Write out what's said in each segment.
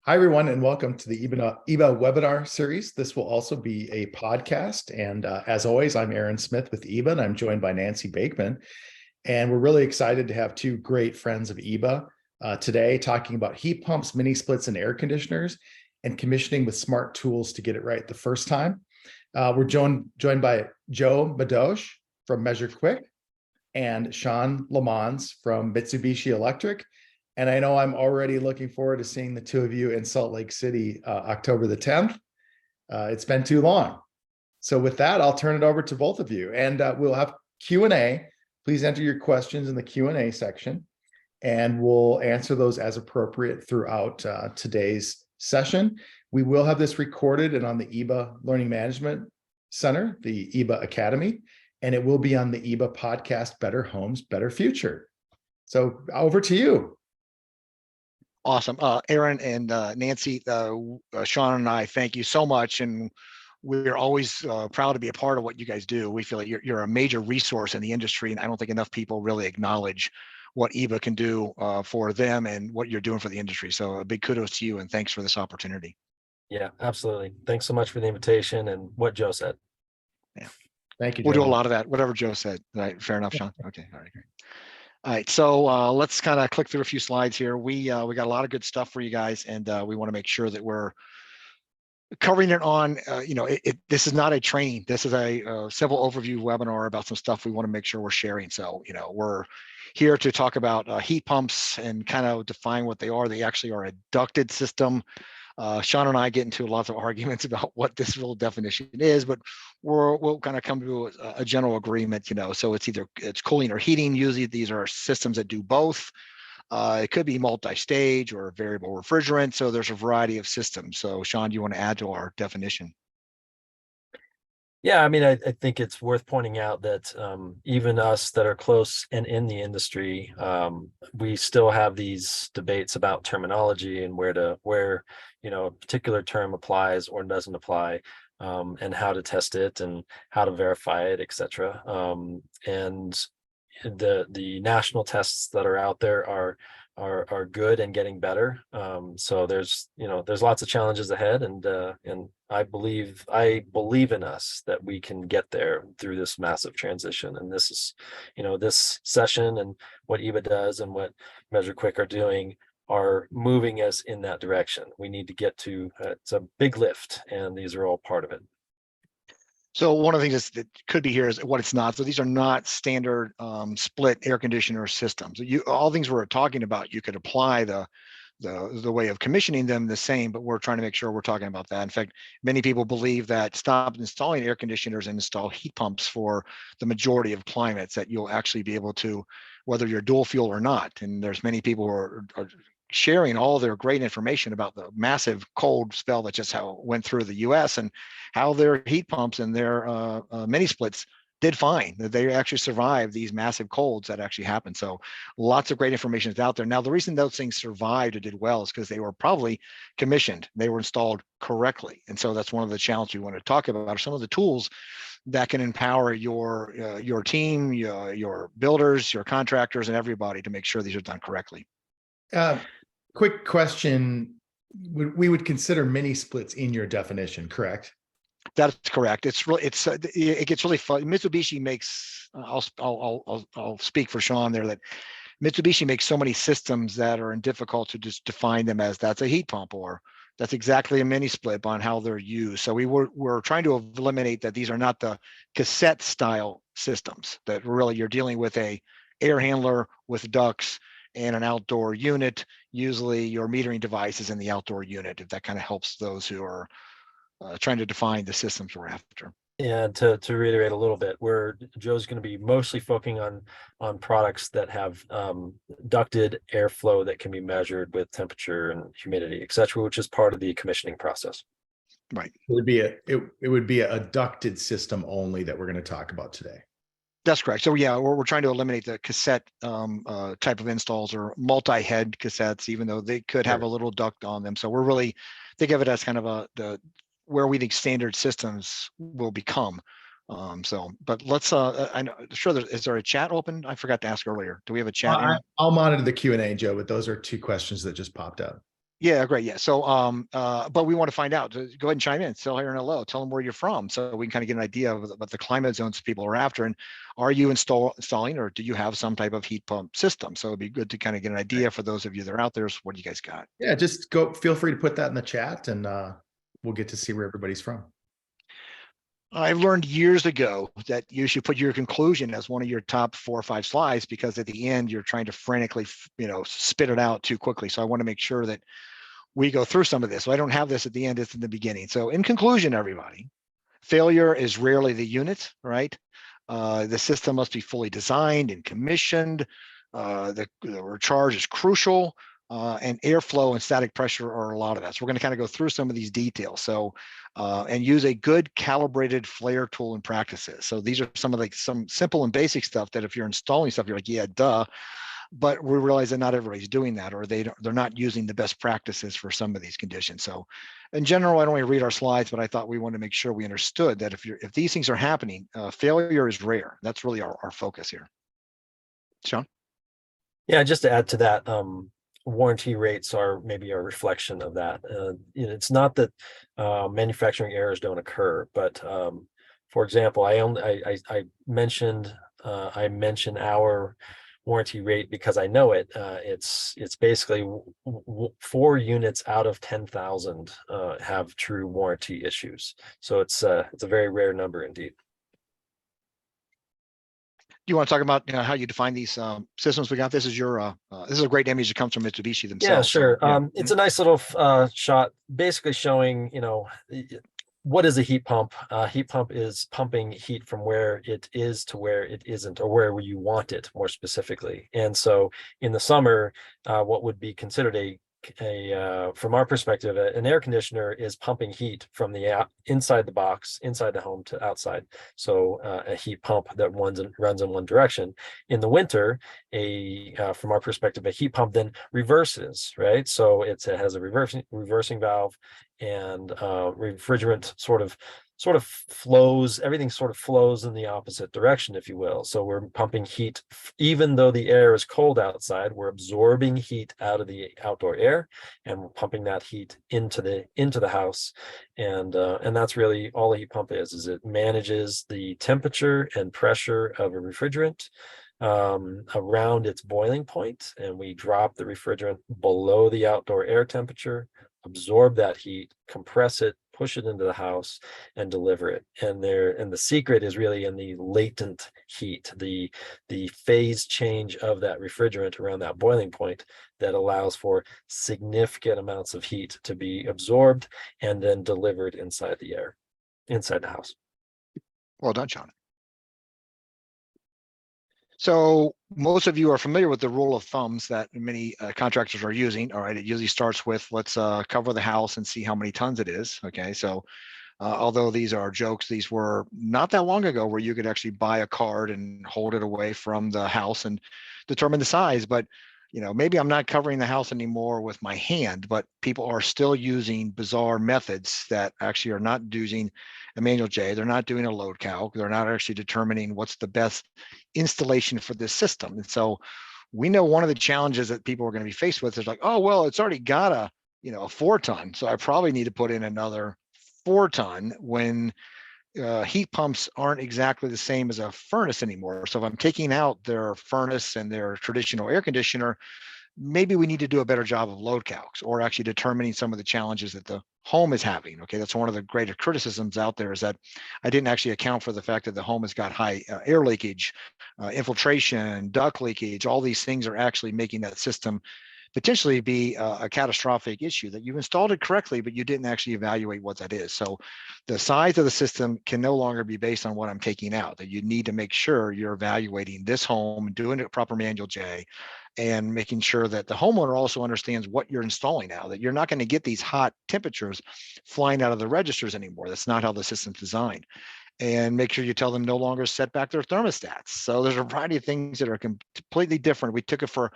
Hi, everyone, and welcome to the EBA webinar series. This will also be a podcast. And as always, I'm Aaron Smith with EBA, and I'm joined by Nancy Bakeman. And we're really excited to have two great friends of EBA today talking about heat pumps, mini splits, and air conditioners, and commissioning with smart tools to get it right the first time. We're joined by Joe Medosch from Measure Quick and Shawn from Mitsubishi Electric. And I know I'm already looking forward to seeing the two of you in Salt Lake City, October the 10th. It's been too long. So with that, I'll turn it over to both of you, and we'll have Q&A. Please enter your questions in the Q&A section, and we'll answer those as appropriate throughout today's session. We will have this recorded and on the EBA Learning Management Center, the EBA Academy, and it will be on the EBA podcast, Better Homes, Better Future. So over to you. Awesome. Aaron and Nancy, Shawn and I thank you so much. And we're always proud to be a part of what you guys do. We feel like you're a major resource in the industry, and I don't think enough people really acknowledge what EBA can do for them and what you're doing for the industry. So a big kudos to you, and thanks for this opportunity. Yeah, absolutely. Thanks so much for the invitation and what Joe said. Yeah. Thank you, We'll Joe. do a lot of that, whatever Joe said. Right. Fair enough, Shawn. Okay. All right, great. All right, so let's kind of click through a few slides here. We got a lot of good stuff for you guys, and we want to make sure that we're covering it on, this is not a training. This is a simple overview webinar about some stuff we want to make sure we're sharing. So, we're here to talk about heat pumps and kind of define what they are. They actually are a ducted system. Shawn and I get into lots of arguments about what this real definition is, but we'll kind of come to a general agreement, so it's cooling or heating. Usually these are systems that do both. It could be multi-stage or variable refrigerant. So there's a variety of systems. So Shawn, do you want to add to our definition? Yeah, I mean, I think it's worth pointing out that even us that are close and in the industry, we still have these debates about terminology and where a particular term applies or doesn't apply, and how to test it and how to verify it, etc. And the national tests that are out there are good and getting better. So there's lots of challenges ahead, and I believe in us that we can get there through this massive transition. And this is, this session and what EBA does and what Measure Quick are doing are moving us in that direction. We need to get to it's a big lift, and these are all part of it. So one of the things that could be here is what it's not. So these are not standard split air conditioner systems. All things we're talking about, you could apply the way of commissioning them the same, but we're trying to make sure we're talking about that. In fact, many people believe that stop installing air conditioners and install heat pumps for the majority of climates, that you'll actually be able to, whether you're dual fuel or not. And there's many people who are sharing all their great information about the massive cold spell that just went through the US and how their heat pumps and their mini splits did fine, that they actually survived these massive colds that actually happened. So lots of great information is out there. Now, the reason those things survived or did well is because they were probably commissioned. They were installed correctly. And so that's one of the challenges we want to talk about, are some of the tools that can empower your team, your builders, your contractors, and everybody to make sure these are done correctly. Quick question. We would consider mini splits in your definition, correct? That's correct. It gets really fun. Mitsubishi makes, I'll speak for Shawn there, that Mitsubishi makes so many systems that are difficult to just define them as that's a heat pump or that's exactly a mini split on how they're used. So we're trying to eliminate that. These are not the cassette style systems, that really you're dealing with a air handler with ducts and an outdoor unit. Usually your metering device is in the outdoor unit, if that kind of helps those who are trying to define the systems we're after. And to reiterate a little bit, where Joe's going to be mostly focusing on products that have ducted airflow that can be measured with temperature and humidity, etc., which is part of the commissioning process. Right. It would be a ducted system only that we're going to talk about today. That's correct. So yeah, we're trying to eliminate the cassette type of installs or multi-head cassettes, even though they could have a little duct on them. So we're really think of it as kind of where we think standard systems will become. But let's I'm sure is there a chat open? I forgot to ask earlier. Do we have a chat? I'll monitor the Q&A, Joe, but those are two questions that just popped up. Yeah, great. Yeah. So, but we want to find out. Go ahead and chime in. Still here and hello. Tell them where you're from, so we can kind of get an idea of what the climate zones people are after. And are you installing, or do you have some type of heat pump system? So it'd be good to kind of get an idea for those of you that are out there. So what do you guys got? Yeah, just go. Feel free to put that in the chat, and we'll get to see where everybody's from. I learned years ago that you should put your conclusion as one of your top 4 or 5 slides, because at the end you're trying to frantically, spit it out too quickly. So I want to make sure that we go through some of this. So I don't have this at the end, it's in the beginning. So in conclusion, everybody, failure is rarely the unit, right? The system must be fully designed and commissioned. The recharge is crucial, and airflow and static pressure are a lot of that. So we're going to kind of go through some of these details. So, and use a good calibrated flare tool and practices. So these are some of some simple and basic stuff that if you're installing stuff, you're like, yeah, duh. But we realize that not everybody's doing that, or they're not using the best practices for some of these conditions. So in general, I don't want to read our slides, but I thought we want to make sure we understood that if these things are happening, failure is rare. That's really our focus here. Shawn? Yeah, just to add to that, warranty rates are maybe a reflection of that. It's not that manufacturing errors don't occur, but for example, I mentioned our warranty rate because I know it. It's basically 4 units out of 10,000 have true warranty issues. So it's a very rare number indeed. Do you want to talk about how you define these systems we got? This is your this is a great image that comes from Mitsubishi themselves. Yeah, sure. So, yeah. It's a nice little shot, basically showing what is a heat pump. Heat pump is pumping heat from where it is to where it isn't, or where you want it more specifically. And so in the summer, what would be considered from our perspective, an air conditioner is pumping heat from the inside the box, inside the home, to outside. So a heat pump that runs in one direction. In the winter, from our perspective, a heat pump then reverses, right? So it has a reversing valve, and refrigerant sort of flows. Everything sort of flows in the opposite direction, if you will. So we're pumping heat, even though the air is cold outside, we're absorbing heat out of the outdoor air, and we're pumping that heat into the house. And that's really all a heat pump is it manages the temperature and pressure of a refrigerant around its boiling point, and we drop the refrigerant below the outdoor air temperature, absorb that heat, compress it, push it into the house, and deliver it. And the secret is really in the latent heat, the phase change of that refrigerant around that boiling point that allows for significant amounts of heat to be absorbed and then delivered inside the house. Well done, Shawn. So most of you are familiar with the rule of thumbs that many contractors are using. All right, it usually starts with let's cover the house and see how many tons it is. Okay, so although these are jokes, these were not that long ago where you could actually buy a card and hold it away from the house and determine the size. But maybe I'm not covering the house anymore with my hand, but people are still using bizarre methods that actually are not using a manual J. They're not doing a load calc. They're not actually determining what's the best installation for this system. And so we know one of the challenges that people are going to be faced with is like, oh, well, it's already got a 4-ton. So I probably need to put in another 4-ton when heat pumps aren't exactly the same as a furnace anymore. So if I'm taking out their furnace and their traditional air conditioner, maybe we need to do a better job of load calcs, or actually determining some of the challenges that the home is having. Okay, that's one of the greater criticisms out there, is that I didn't actually account for the fact that the home has got high air leakage, infiltration, duct leakage. All these things are actually making that system potentially be a catastrophic issue, that you installed it correctly, but you didn't actually evaluate what that is. So the size of the system can no longer be based on what I'm taking out, that you need to make sure you're evaluating this home, doing a proper manual J, and making sure that the homeowner also understands what you're installing now, that you're not going to get these hot temperatures flying out of the registers anymore. That's not how the system's designed. And make sure you tell them no longer set back their thermostats. So there's a variety of things that are completely different. We took it for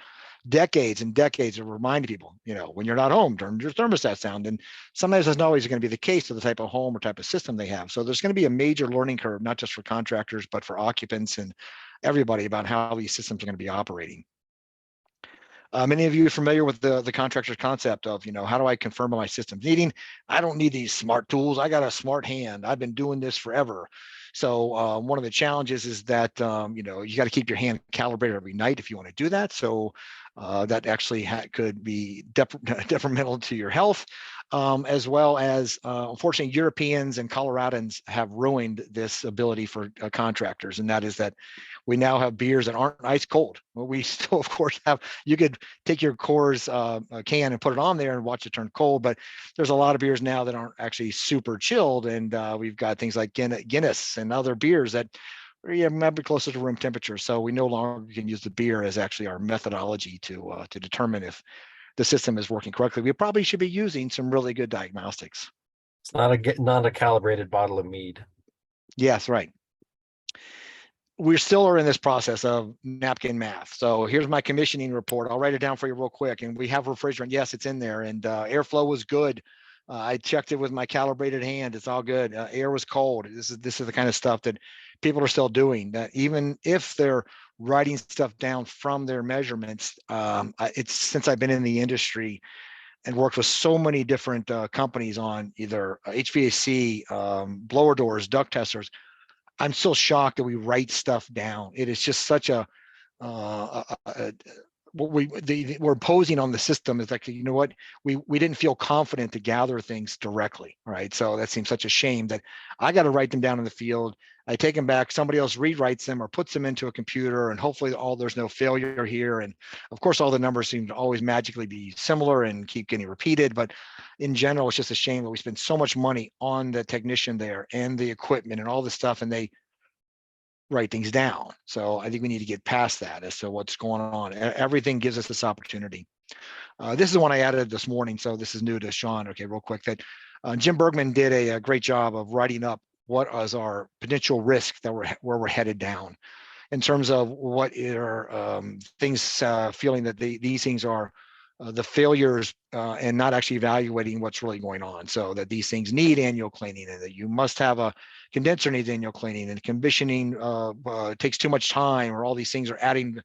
decades and decades of reminding people, when you're not home, turn your thermostats down. And sometimes that's not always going to be the case for the type of home or type of system they have. So there's going to be a major learning curve, not just for contractors, but for occupants and everybody, about how these systems are going to be operating. Many of you are familiar with the contractor's concept of, how do I confirm my system's needing? I don't need these smart tools. I got a smart hand. I've been doing this forever. So one of the challenges is that, you got to keep your hand calibrated every night if you want to do that. So that actually could be detrimental to your health, as well as, unfortunately, Europeans and Coloradans have ruined this ability for contractors. And that is that we now have beers that aren't ice cold. Well, we still, of course, you could take your Coors can and put it on there and watch it turn cold, but there's a lot of beers now that aren't actually super chilled. And we've got things like Guinness and other beers that might be closer to room temperature. So we no longer can use the beer as actually our methodology to determine if the system is working correctly. We probably should be using some really good diagnostics. It's not a calibrated bottle of mead. Yes, right. We still are in this process of napkin math. So here's my commissioning report. I'll write it down for you real quick. And we have refrigerant. Yes, it's in there. And airflow was good. I checked it with my calibrated hand. It's all good. Air was cold. This is the kind of stuff that people are still doing. That even if they're writing stuff down from their measurements, it's since I've been in the industry and worked with so many different companies on either HVAC, blower doors, duct testers. I'm still shocked that we write stuff down. It is just such what we're imposing on the system is like, what, we didn't feel confident to gather things directly, right? So that seems such a shame that I got to write them down in the field. I take them back, somebody else rewrites them or puts them into a computer, and hopefully there's no failure here. And of course, all the numbers seem to always magically be similar and keep getting repeated. But in general, it's just a shame that we spend so much money on the technician there and the equipment and all this stuff, and they write things down. So I think we need to get past that as to what's going on. Everything gives us this opportunity. This is the one I added this morning, so this is new to Shawn. Okay, real quick, that Jim Bergman did a great job of writing up what is our potential risk that where we're headed down in terms of what are things, feeling that these things are the failures and not actually evaluating what's really going on. So that these things need annual cleaning, and that you must have a condenser needs annual cleaning, and commissioning takes too much time, or all these things are adding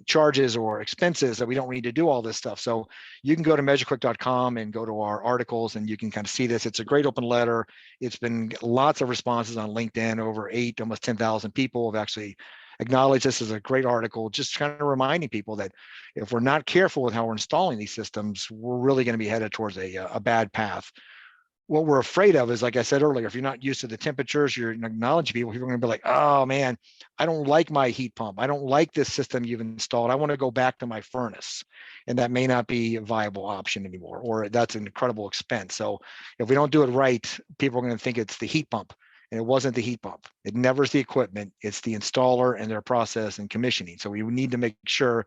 charges or expenses that we don't need to do all this stuff. So you can go to measurequick.com and go to our articles, and you can kind of see this. It's a great open letter. It's been lots of responses on LinkedIn. Over almost 10,000 people have actually acknowledged this as a great article, just kind of reminding people that if we're not careful with how we're installing these systems, we're really going to be headed towards a bad path. What we're afraid of is, like I said earlier, if you're not used to the temperatures, you're acknowledging people, people are going to be like, oh man, I don't like my heat pump. I don't like this system you've installed. I want to go back to my furnace. And that may not be a viable option anymore, or that's an incredible expense. So if we don't do it right, people are going to think it's the heat pump. And it wasn't the heat pump. It never is the equipment. It's the installer and their process and commissioning. So we need to make sure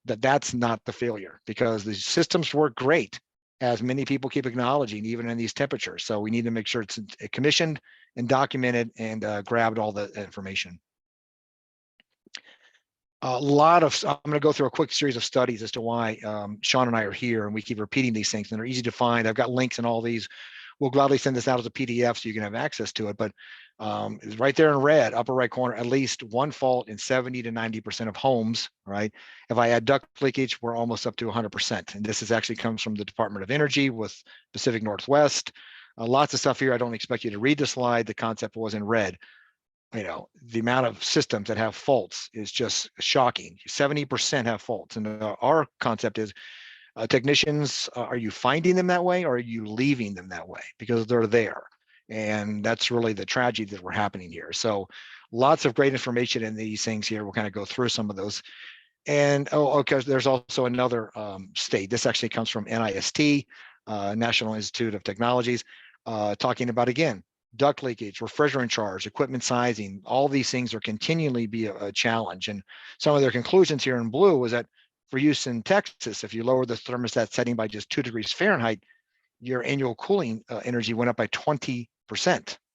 that that's not the failure, because the systems work great, as many people keep acknowledging, even in these temperatures. So we need to make sure it's commissioned and documented and grabbed all the information. I'm going to go through a quick series of studies as to why Shawn and I are here, and we keep repeating these things, and they're easy to find. I've got links in all these. We'll gladly send this out as a PDF so you can have access to it, but it's right there in red, upper right corner, at least one fault in 70 to 90% of homes, right? If I add duct leakage, we're almost up to 100%. And this actually comes from the Department of Energy with Pacific Northwest. Lots of stuff here. I don't expect you to read the slide. The concept was in red. The amount of systems that have faults is just shocking. 70% have faults. And our concept is, technicians, are you finding them that way, or are you leaving them that way? Because they're there. And that's really the tragedy that we're happening here. So lots of great information in these things here. We'll kind of go through some of those. And okay, there's also another state. This actually comes from NIST, National Institute of Technologies, talking about, again, duct leakage, refrigerant charge, equipment sizing. All these things are continually be a challenge. And some of their conclusions here in blue was that for use in Texas, if you lower the thermostat setting by just 2 degrees Fahrenheit, your annual cooling energy went up by 20%,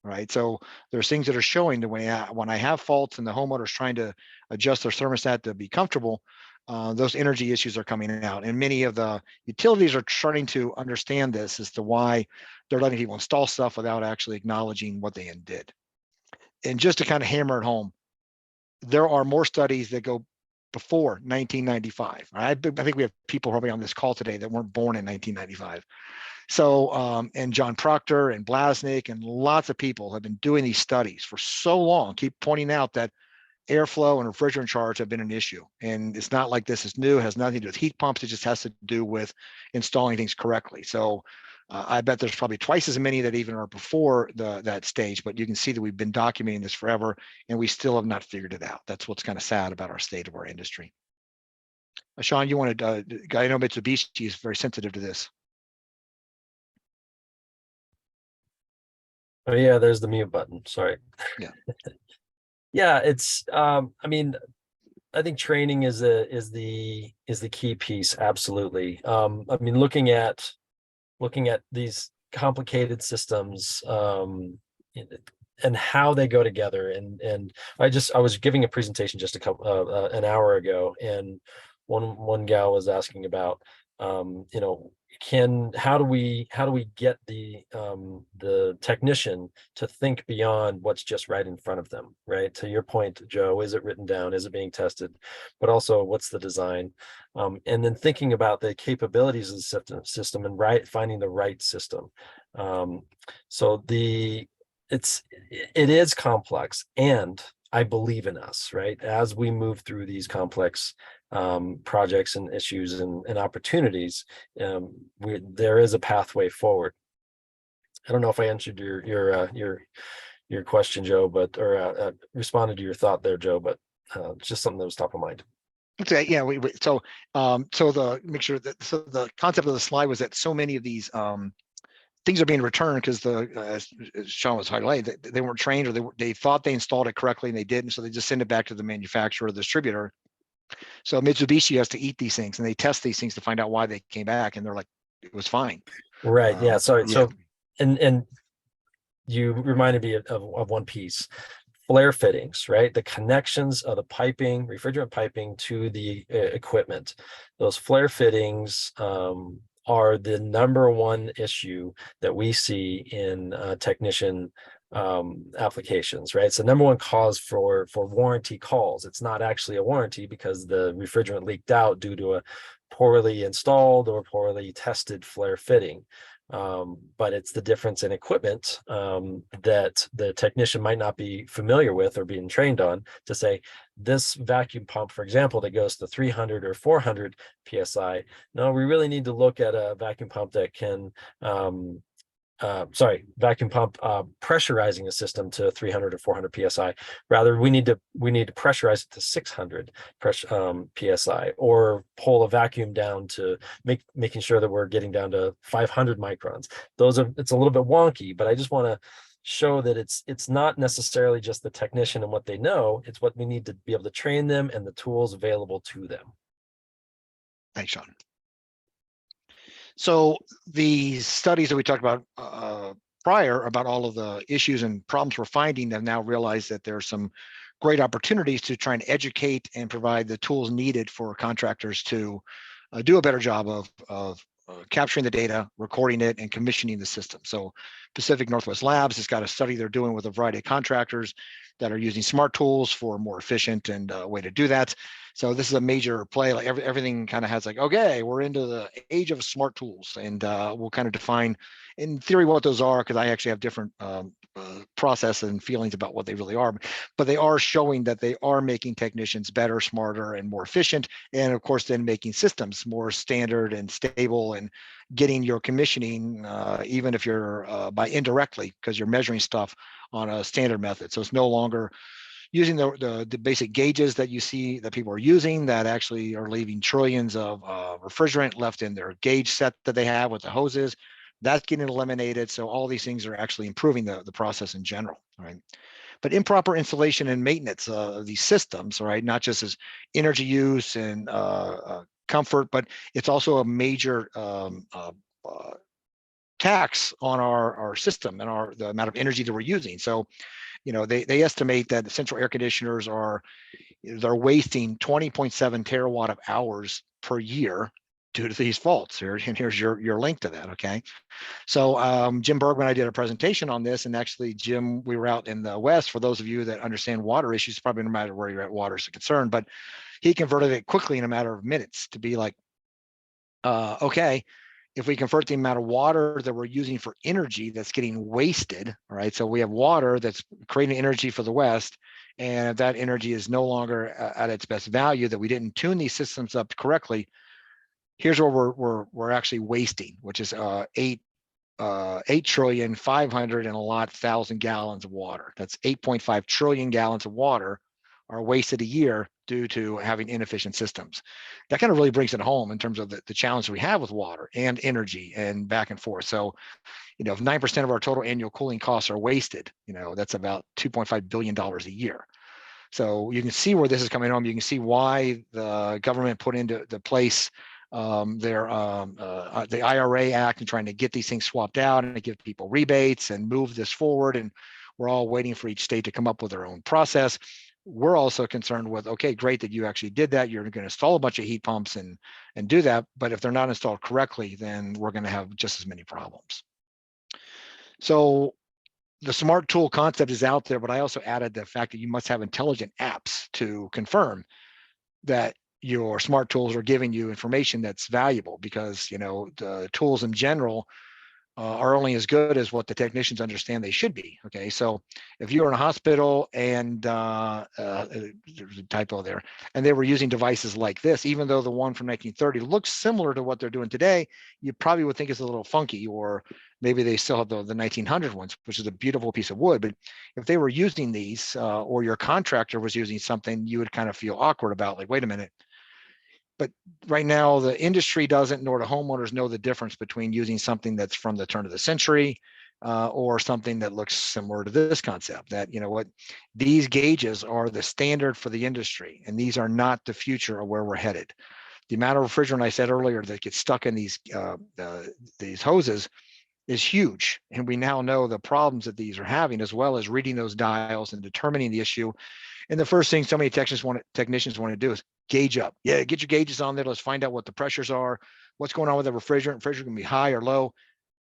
right? So there's things that are showing that when I have faults and the homeowner's trying to adjust their thermostat to be comfortable, those energy issues are coming out. And many of the utilities are starting to understand this as to why they're letting people install stuff without actually acknowledging what they did. And just to kind of hammer it home, there are more studies that go before 1995. I think we have people probably on this call today that weren't born in 1995. So, and John Proctor and Blasnik and lots of people have been doing these studies for so long, keep pointing out that airflow and refrigerant charge have been an issue. And it's not like this is new, it has nothing to do with heat pumps. It just has to do with installing things correctly. So I bet there's probably twice as many that even are before that stage, but you can see that we've been documenting this forever and we still have not figured it out. That's what's kind of sad about our state of our industry. Shawn, you wanted, I know Mitsubishi is very sensitive to this. Oh yeah, there's the mute button. Sorry. Yeah. Yeah, it's I mean, I think training is the key piece. Absolutely. I mean, looking at these complicated systems and how they go together. And I was giving a presentation just an hour ago, and one gal was asking about how do we get the technician to think beyond what's just right in front of them, right? To your point, Joe, is it written down? Is it being tested? But also, what's the design? And then thinking about the capabilities of the system and finding the right system. So it is complex, and I believe in us, right? As we move through these complex projects and issues and opportunities, there is a pathway forward. I don't know if I answered your question, Joe, or responded to your thought there, Joe, but just something that was top of mind. Okay, yeah. So make sure that the concept of the slide was that so many of these things are being returned because as Shawn was highlighting, they weren't trained, or they thought they installed it correctly and they didn't, so they just send it back to the manufacturer or the distributor. So Mitsubishi has to eat these things and they test these things to find out why they came back, and they're like, it was fine. Right. Yeah. Sorry. Yeah. So, and you reminded me of one piece. Flare fittings, right? The connections of the piping, refrigerant piping to the equipment. Those flare fittings are the number one issue that we see in technician applications, right? It's the number one cause for warranty calls. It's not actually a warranty because the refrigerant leaked out due to a poorly installed or poorly tested flare fitting. But it's the difference in equipment that the technician might not be familiar with or being trained on to say, this vacuum pump, for example, that goes to 300 or 400 PSI. No, we really need to look at a vacuum pump that can, pressurizing a system to 300 or 400 PSI. Rather, we need to pressurize it to 600 PSI, or pull a vacuum down to making sure that we're getting down to 500 microns. It's a little bit wonky, but I just want to show that it's not necessarily just the technician and what they know. It's what we need to be able to train them and the tools available to them. Thanks, Shawn. So the studies that we talked about prior about all of the issues and problems we're finding, have now realized that there are some great opportunities to try and educate and provide the tools needed for contractors to do a better job of capturing the data, recording it, and commissioning the system. So Pacific Northwest Labs has got a study they're doing with a variety of contractors that are using smart tools for a more efficient and way to do that. So this is a major play. Like everything kind of has like, okay, we're into the age of smart tools, and we'll kind of define in theory what those are, because I actually have different process and feelings about what they really are, but they are showing that they are making technicians better, smarter, and more efficient, and of course then making systems more standard and stable, and getting your commissioning even if you're by indirectly, because you're measuring stuff on a standard method. So it's no longer using the basic gauges that you see that people are using that actually are leaving trillions of refrigerant left in their gauge set that they have with the hoses. That's getting eliminated. So all these things are actually improving the process in general, right? But improper installation and maintenance of these systems, right? Not just as energy use and comfort, but it's also a major tax on our system and the amount of energy that we're using. So, you know, they estimate that central air conditioners they're wasting 20.7 terawatt of hours per year due to these faults. And here's your link to that. Okay. So Jim Bergman, I did a presentation on this, and actually, Jim, we were out in the West. For those of you that understand water issues, probably no matter where you're at, water is a concern, but he converted it quickly in a matter of minutes to be like, okay, if we convert the amount of water that we're using for energy that's getting wasted, all right, so we have water that's creating energy for the West, and if that energy is no longer at its best value, that we didn't tune these systems up correctly, here's where we're actually wasting, which is 8,500,000,000 and a lot thousand gallons of water. That's 8.5 trillion gallons of water are wasted a year due to having inefficient systems. That kind of really brings it home in terms of the challenge we have with water and energy and back and forth. So, if 9% of our total annual cooling costs are wasted, that's about $2.5 billion a year. So you can see where this is coming home. You can see why the government put into the place the IRA Act and trying to get these things swapped out and to give people rebates and move this forward. And we're all waiting for each state to come up with their own process. We're also concerned with, okay, great that you actually did that. You're going to install a bunch of heat pumps and do that. But if they're not installed correctly, then we're going to have just as many problems. So the smart tool concept is out there, but I also added the fact that you must have intelligent apps to confirm that your smart tools are giving you information that's valuable, because the tools in general are only as good as what the technicians understand they should be. Okay, so if you're in a hospital and there's a typo there, and they were using devices like this, even though the one from 1930 looks similar to what they're doing today, you probably would think it's a little funky, or maybe they still have the 1900 ones, which is a beautiful piece of wood. But if they were using these, or your contractor was using something, you would kind of feel awkward about, like, wait a minute. But right now, the industry doesn't, nor do homeowners know the difference between using something that's from the turn of the century or something that looks similar to this concept. That, these gauges are the standard for the industry, and these are not the future of where we're headed. The amount of refrigerant I said earlier that gets stuck in these hoses is huge, and we now know the problems that these are having, as well as reading those dials and determining the issue. And the first thing so many technicians want to do is gauge up. Yeah, get your gauges on there. Let's find out what the pressures are, what's going on with the refrigerant. Refrigerant can be high or low.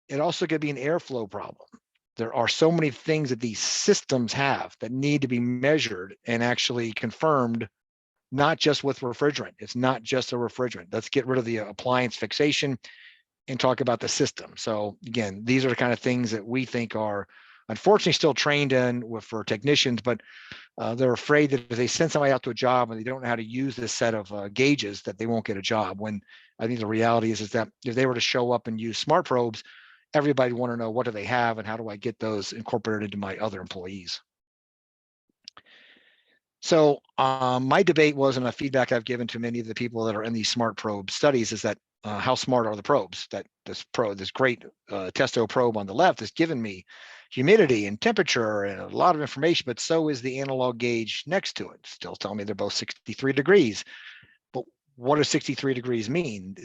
It also could be an airflow problem. There are so many things that these systems have that need to be measured and actually confirmed, not just with refrigerant. It's not just a refrigerant. Let's get rid of the appliance fixation and talk about the system. So again, these are the kind of things that we think are unfortunately still trained in for technicians, but they're afraid that if they send somebody out to a job and they don't know how to use this set of gauges, that they won't get a job. When I think the reality is that if they were to show up and use smart probes, everybody would want to know, what do they have and how do I get those incorporated into my other employees? So my debate was, and the feedback I've given to many of the people that are in these smart probe studies, is that how smart are the probes? That this great Testo probe on the left has given me humidity and temperature and a lot of information, but so is the analog gauge next to it. Still telling me they're both 63 degrees. But what does 63 degrees mean?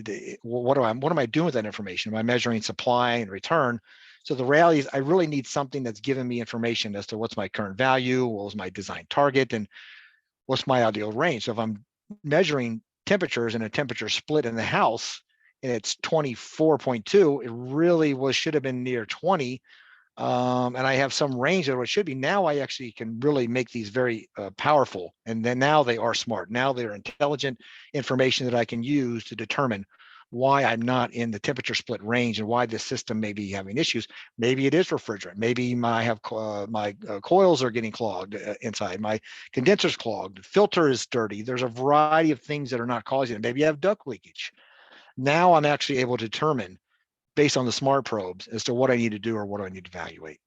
What am I doing with that information? Am I measuring supply and return? So the reality is I really need something that's giving me information as to what's my current value, what was my design target, and what's my ideal range. So if I'm measuring temperatures and a temperature split in the house and it's 24.2, it really should have been near 20. And I have some range of what it should be. Now I actually can really make these very powerful. And then now they are smart. Now they're intelligent information that I can use to determine why I'm not in the temperature split range and why this system may be having issues. Maybe it is refrigerant. Maybe my coils are getting clogged inside. My condenser's clogged. Filter is dirty. There's a variety of things that are not causing it. Maybe you have duct leakage. Now I'm actually able to determine, based on the smart probes, as to what I need to do or what I need to evaluate.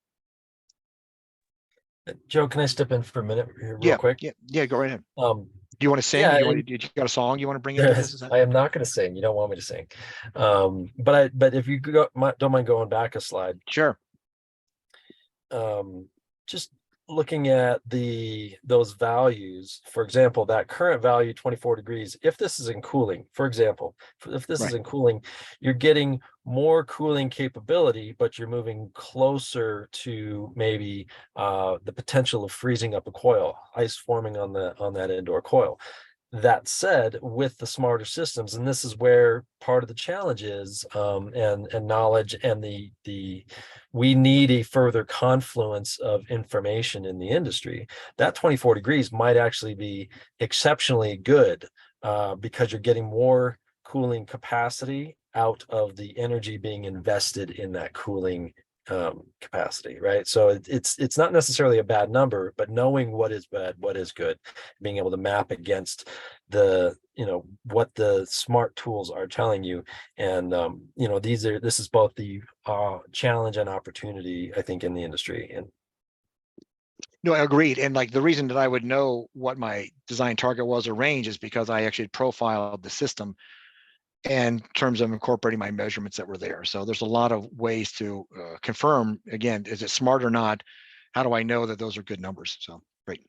Joe, can I step in for a minute real quick? Yeah, go right ahead. Do you want to sing? Yeah, you got a song you want to bring into this? I am not going to sing. You don't want me to sing. But if you don't mind going back a slide. Sure. Just looking at those values, for example, that current value 24 degrees, if this is in cooling, for example, if this is in cooling, you're getting more cooling capability, but you're moving closer to maybe the potential of freezing up a coil, ice forming on that indoor coil. That said, with the smarter systems, and this is where part of the challenge is, and knowledge, and we need a further confluence of information in the industry. That 24 degrees might actually be exceptionally good, because you're getting more cooling capacity out of the energy being invested in that cooling capacity, right? So it's not necessarily a bad number, but knowing what is bad, what is good, being able to map against the, what the smart tools are telling you. And this is both the challenge and opportunity, I think, in the industry. And No, agreed. And like the reason that I would know what my design target was or range is because I actually profiled the system in terms of incorporating my measurements that were there. So there's a lot of ways to confirm, again, is it smart or not? How do I know that those are good numbers? So great.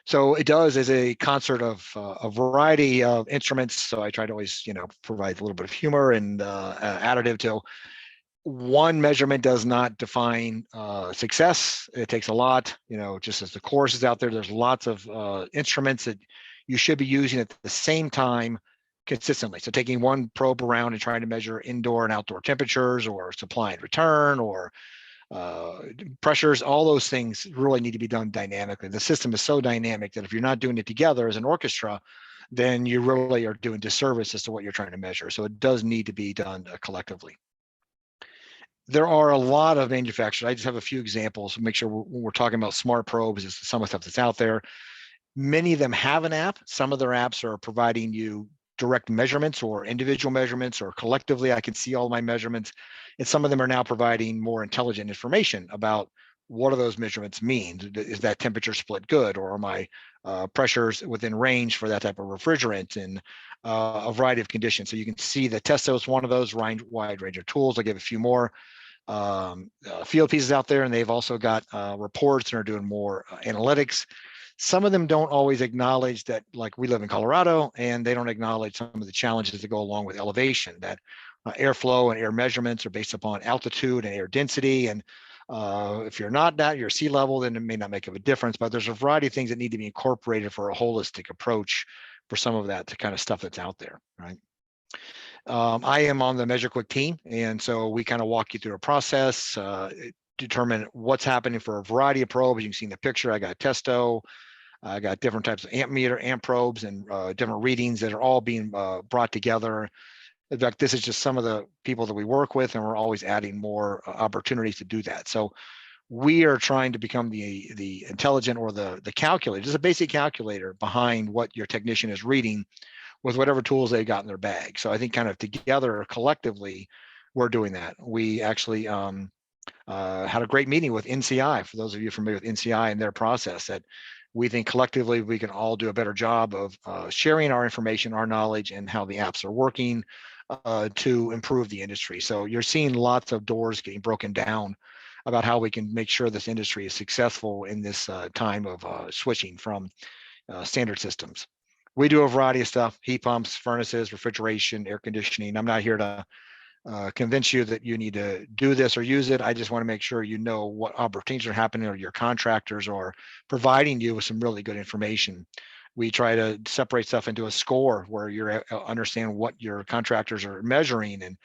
So it does as a concert of a variety of instruments. So I try to always, provide a little bit of humor and additive to one measurement does not define success. It takes a lot, just as the course is out there, there's lots of instruments that you should be using at the same time consistently. So taking one probe around and trying to measure indoor and outdoor temperatures or supply and return or pressures, all those things really need to be done dynamically. The system is so dynamic that if you're not doing it together as an orchestra, then you really are doing disservice as to what you're trying to measure. So it does need to be done collectively. There are a lot of manufacturers. I just have a few examples to make sure when we're talking about smart probes, is some of the stuff that's out there. Many of them have an app. Some of their apps are providing you direct measurements or individual measurements, or collectively I can see all my measurements. And some of them are now providing more intelligent information about what do those measurements mean? Is that temperature split good, or are my pressures within range for that type of refrigerant, and a variety of conditions. So you can see that Testo is one of those wide range of tools. I'll give a few more field pieces out there, and they've also got reports and are doing more analytics. Some of them don't always acknowledge that, like we live in Colorado, and they don't acknowledge some of the challenges that go along with elevation, that airflow and air measurements are based upon altitude and air density. And if you're not at your sea level, then it may not make a difference, but there's a variety of things that need to be incorporated for a holistic approach for some of that kind of stuff that's out there, right? I am on the MeasureQuick team, and so we kind of walk you through a process, determine what's happening for a variety of probes. You can see in the picture, I got Testo, I got different types of amp probes and different readings that are all being brought together. In fact, this is just some of the people that we work with, and we're always adding more opportunities to do that. So we are trying to become the intelligent, or the calculator, just a basic calculator behind what your technician is reading with whatever tools they got in their bag. So I think kind of together, collectively, we're doing that. We actually had a great meeting with NCI, for those of you familiar with NCI and their process, that we think collectively we can all do a better job of sharing our information, our knowledge, and how the apps are working to improve the industry. So you're seeing lots of doors getting broken down about how we can make sure this industry is successful in this time of switching from standard systems. We do a variety of stuff: heat pumps, furnaces, refrigeration, air conditioning. I'm not here to convince you that you need to do this or use it. I just want to make sure you know what opportunities are happening, or your contractors are providing you with some really good information. We try to separate stuff into a score where you understand what your contractors are measuring, and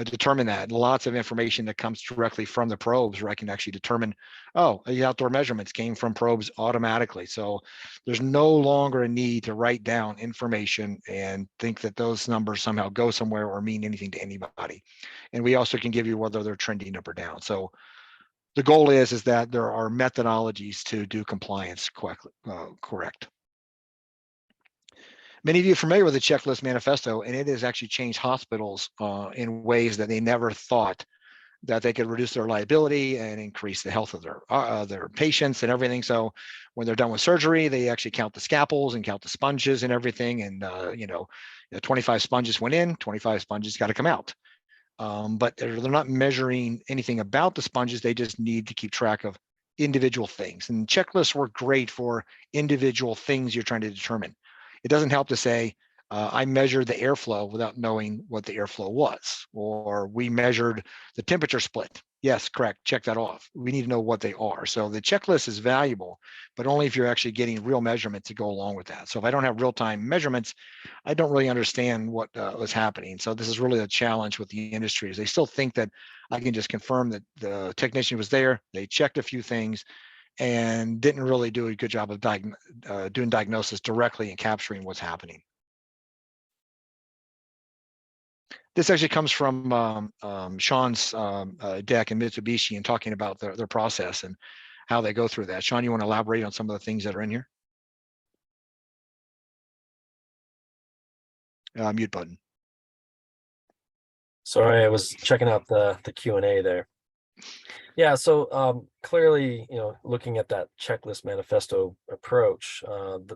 determine that. And lots of information that comes directly from the probes, where I can actually determine, oh, the outdoor measurements came from probes automatically. So there's no longer a need to write down information and think that those numbers somehow go somewhere or mean anything to anybody. And we also can give you whether they're trending up or down. So the goal is that there are methodologies to do compliance correct. Many of you are familiar with the checklist manifesto, and it has actually changed hospitals in ways that they never thought that they could reduce their liability and increase the health of their patients and everything. So when they're done with surgery, they actually count the scalpels and count the sponges and everything. And 25 sponges went in, 25 sponges got to come out. But they're not measuring anything about the sponges. They just need to keep track of individual things. And checklists work great for individual things you're trying to determine. It doesn't help to say, I measured the airflow without knowing what the airflow was, or we measured the temperature split. Yes, correct. Check that off. We need to know what they are. So the checklist is valuable, but only if you're actually getting real measurement to go along with that. So if I don't have real-time measurements, I don't really understand what was happening. So this is really a challenge with the industry, is they still think that I can just confirm that the technician was there, they checked a few things, and didn't really do a good job of doing diagnosis directly and capturing what's happening. This actually comes from Shawn's deck in Mitsubishi and talking about their process and how they go through that. Shawn, you want to elaborate on some of the things that are in here? Mute button. Sorry, I was checking out the Q&A there. Yeah, so clearly, looking at that checklist manifesto approach,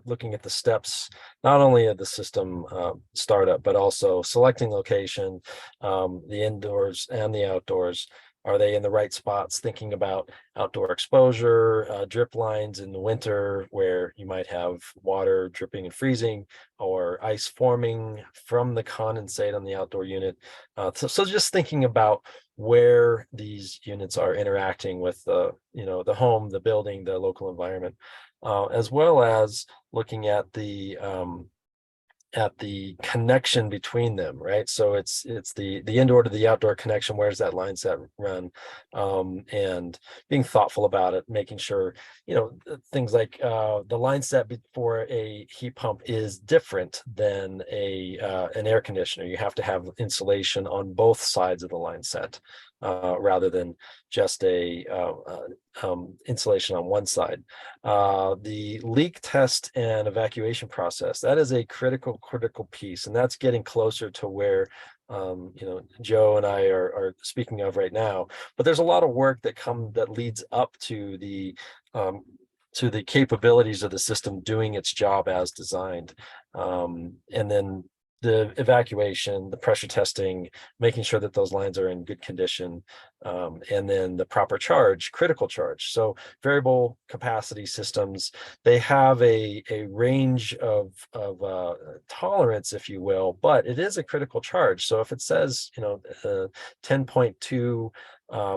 looking at the steps, not only of the system startup, but also selecting location, the indoors and the outdoors. Are they in the right spots? Thinking about outdoor exposure, drip lines in the winter where you might have water dripping and freezing, or ice forming from the condensate on the outdoor unit. So just thinking about where these units are interacting with the home, the building, the local environment, as well as looking at the connection between them, right? So it's the indoor to the outdoor connection. Where's that line set run? And being thoughtful about it, making sure, things like the line set for a heat pump is different than an air conditioner. You have to have insulation on both sides of the line set, rather than just a insulation on one side. The leak test and evacuation process, that is a critical piece, and that's getting closer to where Joe and I are speaking of right now. But there's a lot of work that leads up to the capabilities of the system doing its job as designed, and then the evacuation, the pressure testing, making sure that those lines are in good condition, and then the proper charge, critical charge. So variable capacity systems, they have a range of tolerance, if you will, but it is a critical charge. So if it says 10.2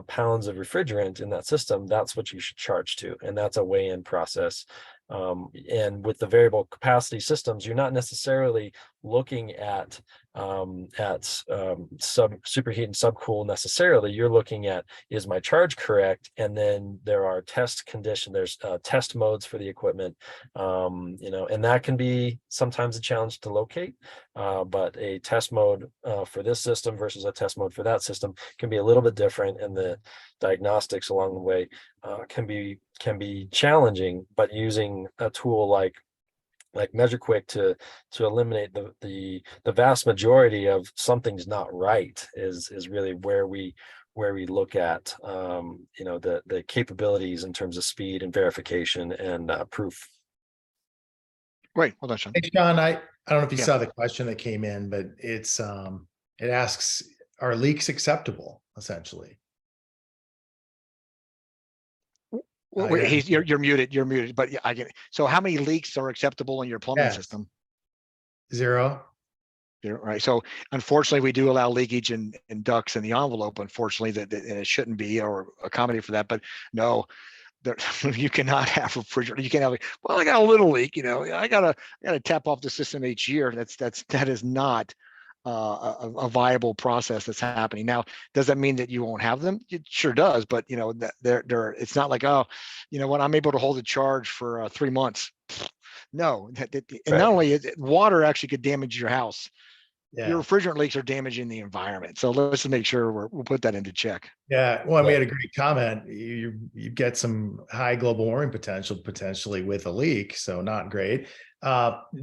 pounds of refrigerant in that system, that's what you should charge to, and that's a weigh-in process. And with the variable capacity systems, you're not necessarily looking at superheat and subcool necessarily. You're looking at, is my charge correct? And then there are test modes for the equipment, and that can be sometimes a challenge to locate. But a test mode for this system versus a test mode for that system can be a little bit different, and the diagnostics along the way can be challenging. But using a tool like MeasureQuick to eliminate the vast majority of something's not right is really where we look at the capabilities in terms of speed and verification and proof. Great, well done, Shawn. Hey, Shawn, I don't know if you Yeah. saw the question that came in, but it asks, are leaks acceptable, essentially? Well, wait, you're muted, but yeah, I get it. So how many leaks are acceptable in your plumbing Yes. system? 0. Right. So unfortunately, we do allow leakage and ducts in the envelope, unfortunately, that and it shouldn't be, or accommodate for that. But no, you cannot have refrigerant. You can't have, well, I got a little leak, I gotta tap off the system each year. That is not a viable process that's happening. Now, does that mean that you won't have them? It sure does, but it's not like, oh, I'm able to hold a charge for 3 months. No, and Right. not only water actually could damage your house. Yeah. Your refrigerant leaks are damaging the environment. So let's just make sure we'll put that into check. Yeah. Well, we had a great comment. You get some high global warming potentially with a leak. So not great.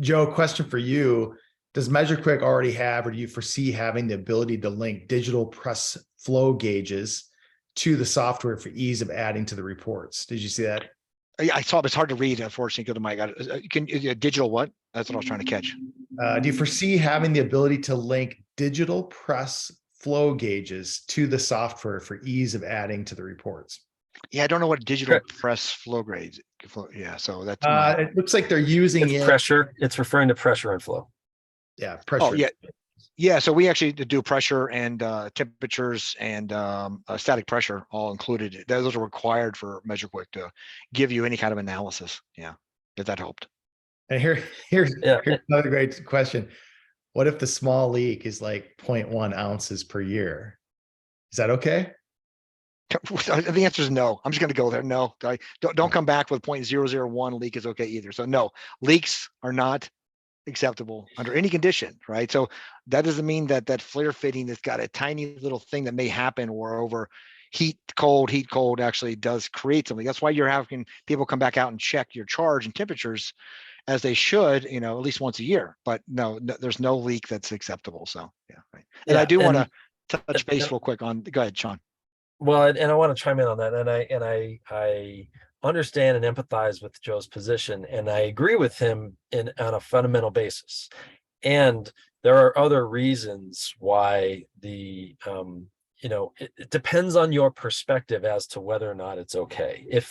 Joe, question for you. Does MeasureQuick already have, or do you foresee having the ability to link digital press flow gauges to the software for ease of adding to the reports? Did you see that? I saw it. It's hard to read, unfortunately, because of my digital what? That's what I was trying to catch. Do you foresee having the ability to link digital press flow gauges to the software for ease of adding to the reports? Yeah, I don't know what digital press flow grades. Yeah, so that's it looks like they're using pressure. It's referring to pressure and flow. Yeah, pressure. Oh, yeah. Yeah, so we actually do pressure and temperatures and static pressure all included. Those are required for MeasureQuick to give you any kind of analysis. Yeah, if that helped. And here's another great question. What if the small leak is like 0.1 ounces per year? Is that okay? The answer is no. I'm just going to go there. No, don't come back with 0.001 leak is okay either. So no, leaks are not acceptable under any condition, right? So that doesn't mean that that flare fitting has got a tiny little thing that may happen where over heat, cold actually does create something. That's why you're having people come back out and check your charge and temperatures as they should, at least once a year. But no, there's no leak that's acceptable. So yeah, right. And I do want to touch base real quick on. Go ahead, Shawn. Well, and I want to chime in on that, and I understand and empathize with Joe's position, and I agree with him on a fundamental basis. And there are other reasons why it depends on your perspective as to whether or not it's okay.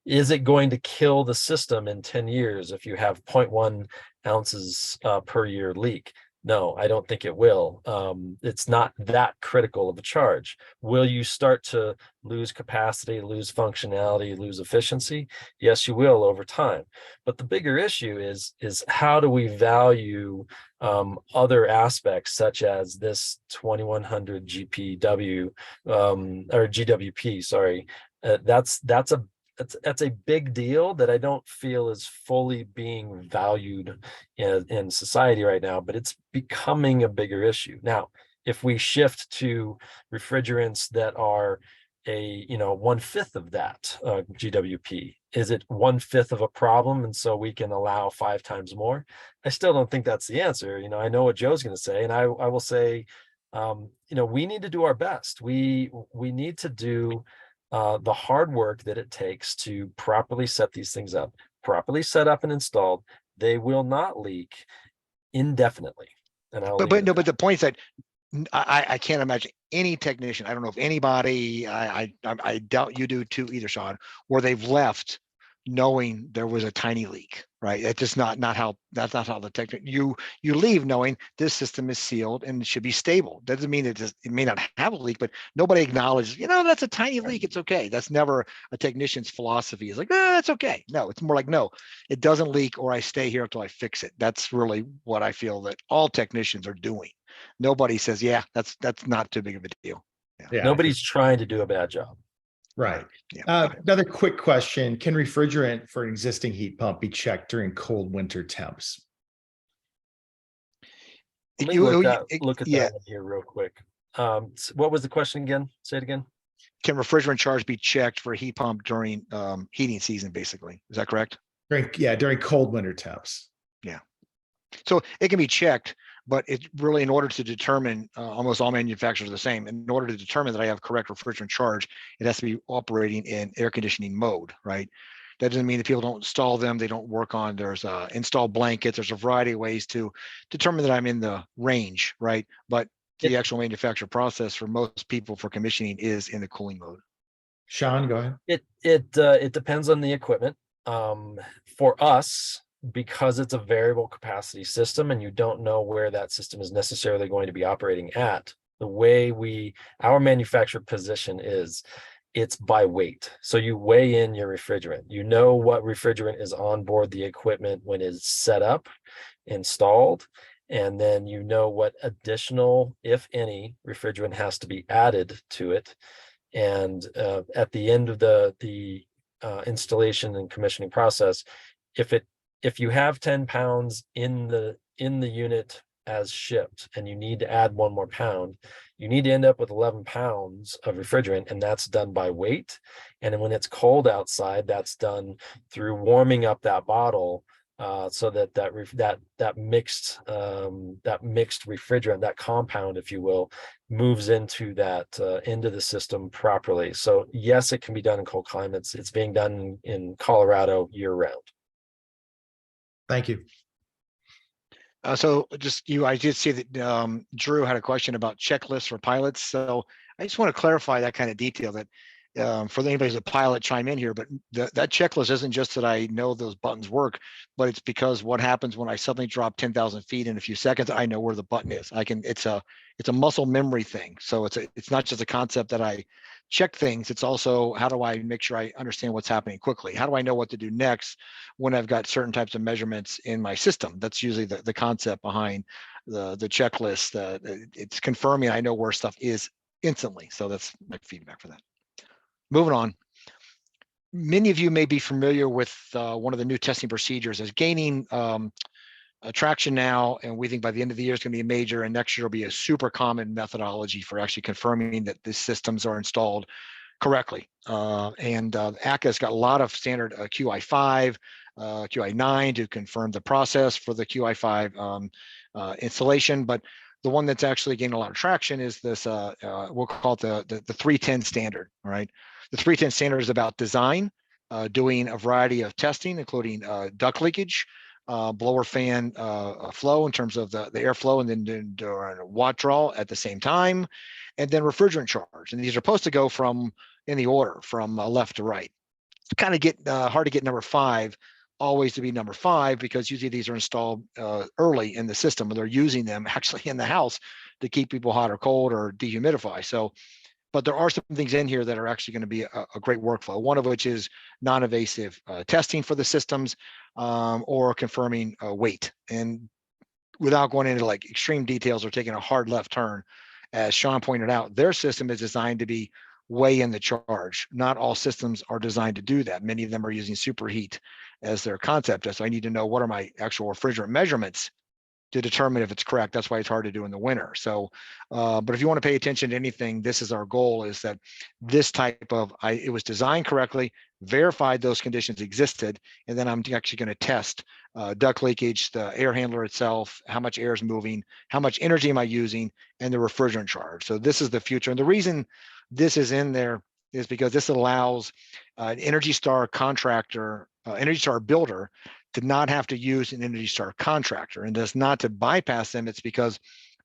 Is it going to kill the system in 10 years if you have 0.1 ounces per year leak? No, I don't think it will. It's not that critical of a charge. Will you start to lose capacity, lose functionality, lose efficiency? Yes, you will over time. But the bigger issue is how do we value other aspects such as this 2100 GPW or GWP? Sorry, that's a big deal that I don't feel is fully being valued in society right now, but it's becoming a bigger issue. Now, if we shift to refrigerants that are a 1/5 of that GWP, is it 1/5 of a problem and so we can allow 5 times more? I still don't think that's the answer. I know what Joe's going to say, and I will say, we need to do our best. We need to do the hard work that it takes to properly set these things up, properly set up and installed. They will not leak indefinitely. And but the point is that I can't imagine any technician. I don't know if anybody. I doubt you do too either, Shawn, where they've left knowing there was a tiny leak, right? That's just not how the technique. You leave knowing this system is sealed and it should be stable. Doesn't mean it may not have a leak, but nobody acknowledges, that's a tiny leak. It's okay. That's never a technician's philosophy. It's like, it's okay. No, it's more like, no, it doesn't leak, or I stay here until I fix it. That's really what I feel that all technicians are doing. Nobody says, yeah, that's not too big of a deal. Yeah. Nobody's trying to do a bad job. Right. Yeah. Another quick question. Can refrigerant for an existing heat pump be checked during cold winter temps? Look at that here real quick. What was the question again? Say it again. Can refrigerant charge be checked for a heat pump during heating season, basically? Is that correct? During cold winter temps. Yeah. So it can be checked, but it's really, in order to determine, almost all manufacturers are the same. In order to determine that I have correct refrigerant charge, it has to be operating in air conditioning mode, right? That doesn't mean that people don't install them. They don't work on, there's install blankets. There's a variety of ways to determine that I'm in the range, right? But the actual manufacturer process for most people for commissioning is in the cooling mode. Shawn, go ahead. It depends on the equipment. For us, because it's a variable capacity system and you don't know where that system is necessarily going to be operating at, the way our manufacturer position is, it's by weight. So you weigh in your refrigerant. You know what refrigerant is on board the equipment when it's set up, installed, and then you know what additional, if any, refrigerant has to be added to it. And at the end of the installation and commissioning process, if you have 10 pounds in the unit as shipped and you need to add 1 more pound, you need to end up with 11 pounds of refrigerant, and that's done by weight. And when it's cold outside, that's done through warming up that bottle so that mixed refrigerant, that compound, if you will, moves into the system properly. So yes, it can be done in cold climates. It's being done in Colorado year round. Thank you. So I did see that Drew had a question about checklists for pilots. So I just want to clarify that kind of detail, that for anybody who's a pilot, chime in here, but that checklist isn't just that I know those buttons work, but it's because what happens when I suddenly drop 10,000 feet in a few seconds, I know where the button is. It's a muscle memory thing. So it's not just a concept that I check things. It's also, how do I make sure I understand what's happening quickly? How do I know what to do next when I've got certain types of measurements in my system? That's usually the concept behind the checklist. It's confirming I know where stuff is instantly. So that's my feedback for that. Moving on. Many of you may be familiar with one of the new testing procedures as gaining traction now, and we think by the end of the year it's going to be a major, and next year will be a super common methodology for actually confirming that the systems are installed correctly. ACCA has got a lot of standard QI5, QI9 to confirm the process for the QI5 installation, but the one that's actually gaining a lot of traction is this, we'll call it the 310 standard, all right? The 310 standard is about design, doing a variety of testing, including duct leakage, blower fan flow in terms of the airflow, and then watt draw at the same time, and then refrigerant charge. And these are supposed to go from, in the order, from left to right. It's kind of hard to get number 5 always to be number 5, because usually these are installed early in the system, and they're using them actually in the house to keep people hot or cold or dehumidify. So, but there are some things in here that are actually going to be a great workflow, one of which is non-invasive testing for the systems, or confirming weight. And without going into like extreme details or taking a hard left turn, as Shawn pointed out, their system is designed to be way in the charge. Not all systems are designed to do that. Many of them are using superheat as their concept. So I need to know, what are my actual refrigerant measurements to determine if it's correct. That's why it's hard to do in the winter. So, but if you want to pay attention to anything, this is our goal, is that this type of, it was designed correctly, verified those conditions existed, and then I'm actually going to test duct leakage, the air handler itself, how much air is moving, how much energy am I using, and the refrigerant charge. So this is the future. And the reason this is in there is because this allows an Energy Star contractor, Energy Star builder, to not have to use an Energy Star contractor, and does not to bypass them. It's because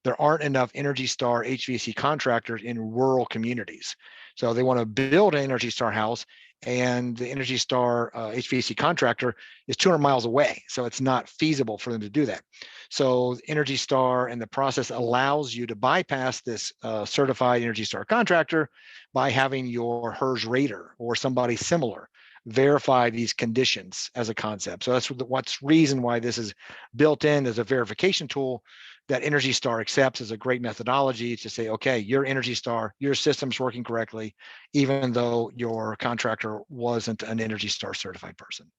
there aren't enough Energy Star HVAC contractors in rural communities. So they want to build an Energy Star house, and the Energy Star HVAC contractor is 200 miles away. So it's not feasible for them to do that. So Energy Star and the process allows you to bypass this certified Energy Star contractor by having your HERS rater or somebody similar verify these conditions as a concept. So that's what's reason why this is built in as a verification tool that Energy Star accepts as a great methodology to say, okay, your Energy Star, your system's working correctly, even though your contractor wasn't an Energy Star certified person.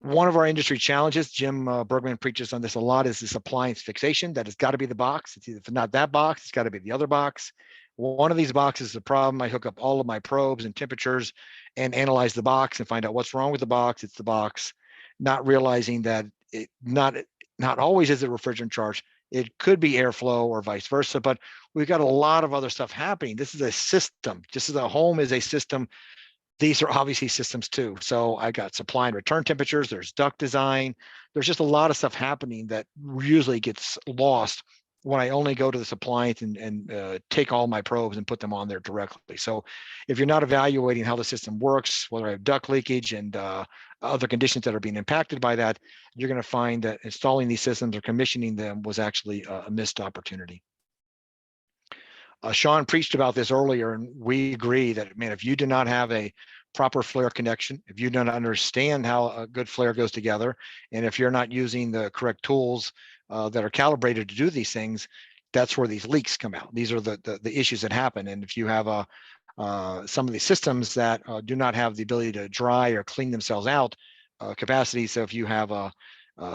One of our industry challenges, Jim Bergman preaches on this a lot, is this appliance fixation. That has got to be the box. It's either, if not that box, it's got to be the other box. One of these boxes is the problem. I hook up all of my probes and temperatures and analyze the box and find out what's wrong with the box. It's the box, not realizing that it not always is it refrigerant charge. It could be airflow or vice versa, but we've got a lot of other stuff happening. This is a system. Just as a home is a system, these are obviously systems too. So I got supply and return temperatures, there's duct design, there's just a lot of stuff happening that usually gets lost when I only go to this appliance and take all my probes and put them on there directly. So if you're not evaluating how the system works, whether I have duct leakage and other conditions that are being impacted by that, you're going to find that installing these systems or commissioning them was actually a missed opportunity. Shawn preached about this earlier, and we agree that, man, if you do not have a proper flare connection, if you don't understand how a good flare goes together, and if you're not using the correct tools that are calibrated to do these things, that's where these leaks come out. These are the issues that happen. And if you have some of these systems that do not have the ability to dry or clean themselves out capacity, so if you have a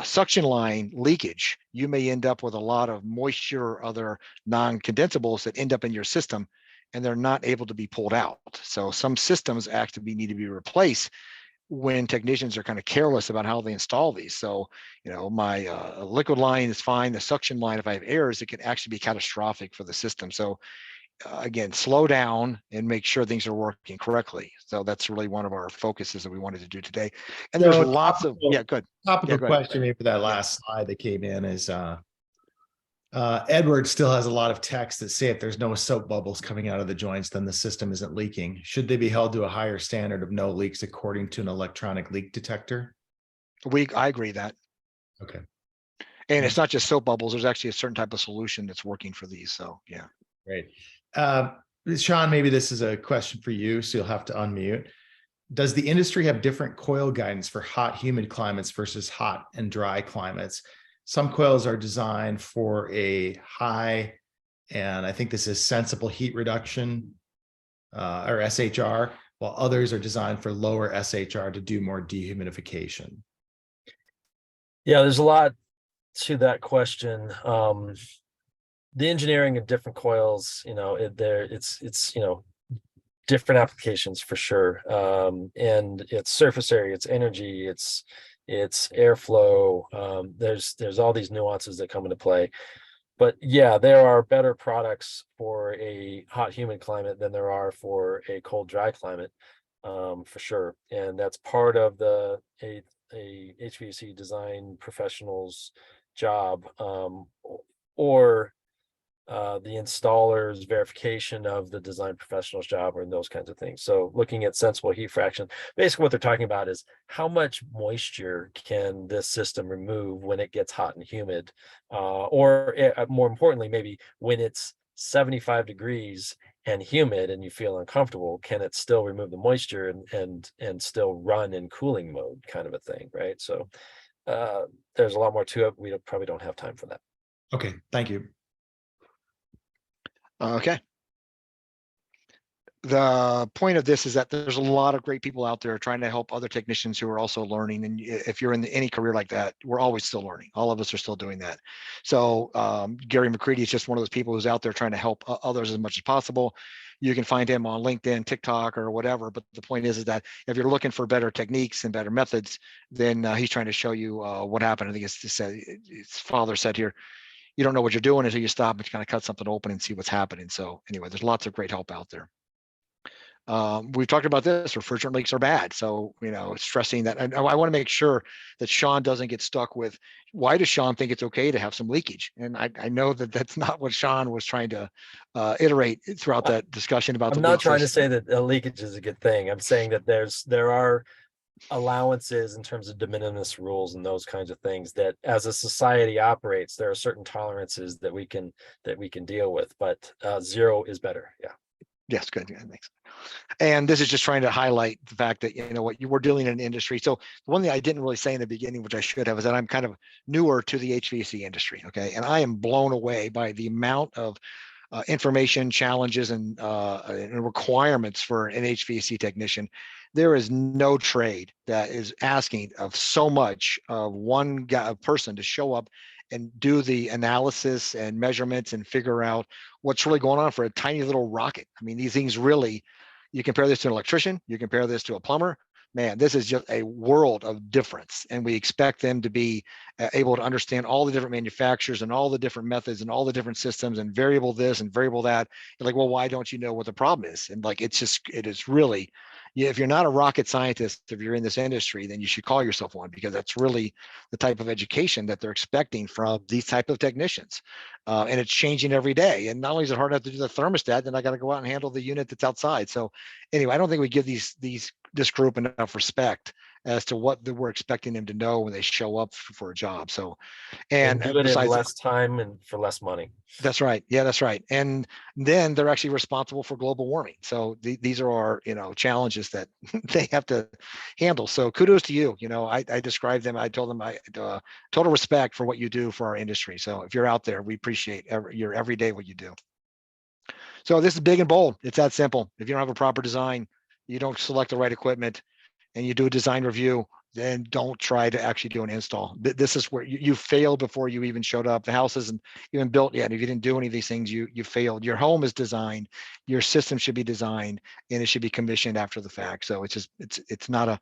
suction line leakage, you may end up with a lot of moisture or other non-condensables that end up in your system, and they're not able to be pulled out. So some systems actually need to be replaced when technicians are kind of careless about how they install these. So, you know, my liquid line is fine. The suction line, if I have errors, it can actually be catastrophic for the system. So again, slow down and make sure things are working correctly. So that's really one of our focuses that we wanted to do today. And there's lots of, yeah, good. Topical Yeah, go ahead. question maybe for that last slide that came in is Edward still has a lot of texts that say if there's no soap bubbles coming out of the joints, then the system isn't leaking. Should they be held to a higher standard of no leaks according to an electronic leak detector? I agree that. Okay. And it's not just soap bubbles. There's actually a certain type of solution that's working for these. So yeah. Great. Shawn, maybe this is a question for you, so you'll have to unmute. Does the industry have different coil guidance for hot, humid climates versus hot and dry climates? Some coils are designed for a high, and I think this is sensible heat reduction, or SHR, while others are designed for lower SHR to do more dehumidification. Yeah, there's a lot to that question. The engineering of different coils, it's different applications for sure. And it's surface area, it's energy, it's airflow. There's all these nuances that come into play. But yeah, there are better products for a hot, humid climate than there are for a cold, dry climate, for sure. And that's part of a HVAC design professional's job, or the installer's verification of the design professional's job, or those kinds of things. So looking at sensible heat fraction, basically what they're talking about is how much moisture can this system remove when it gets hot and humid, or more importantly, maybe when it's 75 degrees and humid and you feel uncomfortable, can it still remove the moisture and still run in cooling mode, kind of a thing, right? So there's a lot more to it. We probably don't have time for that. Okay, thank you. Okay. The point of this is that there's a lot of great people out there trying to help other technicians who are also learning. And if you're in any career like that, we're always still learning. All of us are still doing that. So Gary McCready is just one of those people who's out there trying to help others as much as possible. You can find him on LinkedIn, TikTok, or whatever. But the point is that if you're looking for better techniques and better methods, then he's trying to show you what happened. I think his father said here, you don't know what you're doing until you stop and kind of cut something open and see what's happening. So anyway, there's lots of great help out there. We've talked about this, refrigerant leaks are bad. So, stressing that. And I want to make sure that Shawn doesn't get stuck with, why does Shawn think it's okay to have some leakage? And I know that that's not what Shawn was trying to iterate throughout that discussion about I'm not trying to say that leakage is a good thing. I'm saying that there are allowances in terms of de minimis rules and those kinds of things that as a society operates, there are certain tolerances that we can deal with, but zero is better. Yeah. Yes, good. Yeah, thanks. And this is just trying to highlight the fact that, what you were dealing in an industry. So the one thing I didn't really say in the beginning, which I should have, is that I'm kind of newer to the HVAC industry. Okay. And I am blown away by the amount of information, challenges, and requirements for an HVAC technician. There is no trade that is asking of so much of one person to show up and do the analysis and measurements and figure out what's really going on for a tiny little rocket. I mean, these things really, you compare this to an electrician, you compare this to a plumber, man, this is just a world of difference. And we expect them to be able to understand all the different manufacturers and all the different methods and all the different systems and variable this and variable that. You're like, well, why don't you know what the problem is? And like, it is really, if you're not a rocket scientist, if you're in this industry, then you should call yourself one, because that's really the type of education that they're expecting from these type of technicians. And it's changing every day. And not only is it hard enough to do the thermostat, then I got to go out and handle the unit that's outside. So anyway, I don't think we give this group enough respect as to what we're expecting them to know when they show up for a job. So, and do it in besides less time and for less money. That's right. Yeah, that's right. And then they're actually responsible for global warming. So these are our, challenges that they have to handle. So kudos to you. I described them. I told them total respect for what you do for our industry. So if you're out there, we appreciate your every day what you do. So this is big and bold. It's that simple. If you don't have a proper design, you don't select the right equipment, and you do a design review, then don't try to actually do an install. This is where you failed before you even showed up. The house isn't even built yet. If you didn't do any of these things, you failed. Your home is designed, your system should be designed, and it should be commissioned after the fact. So it's not a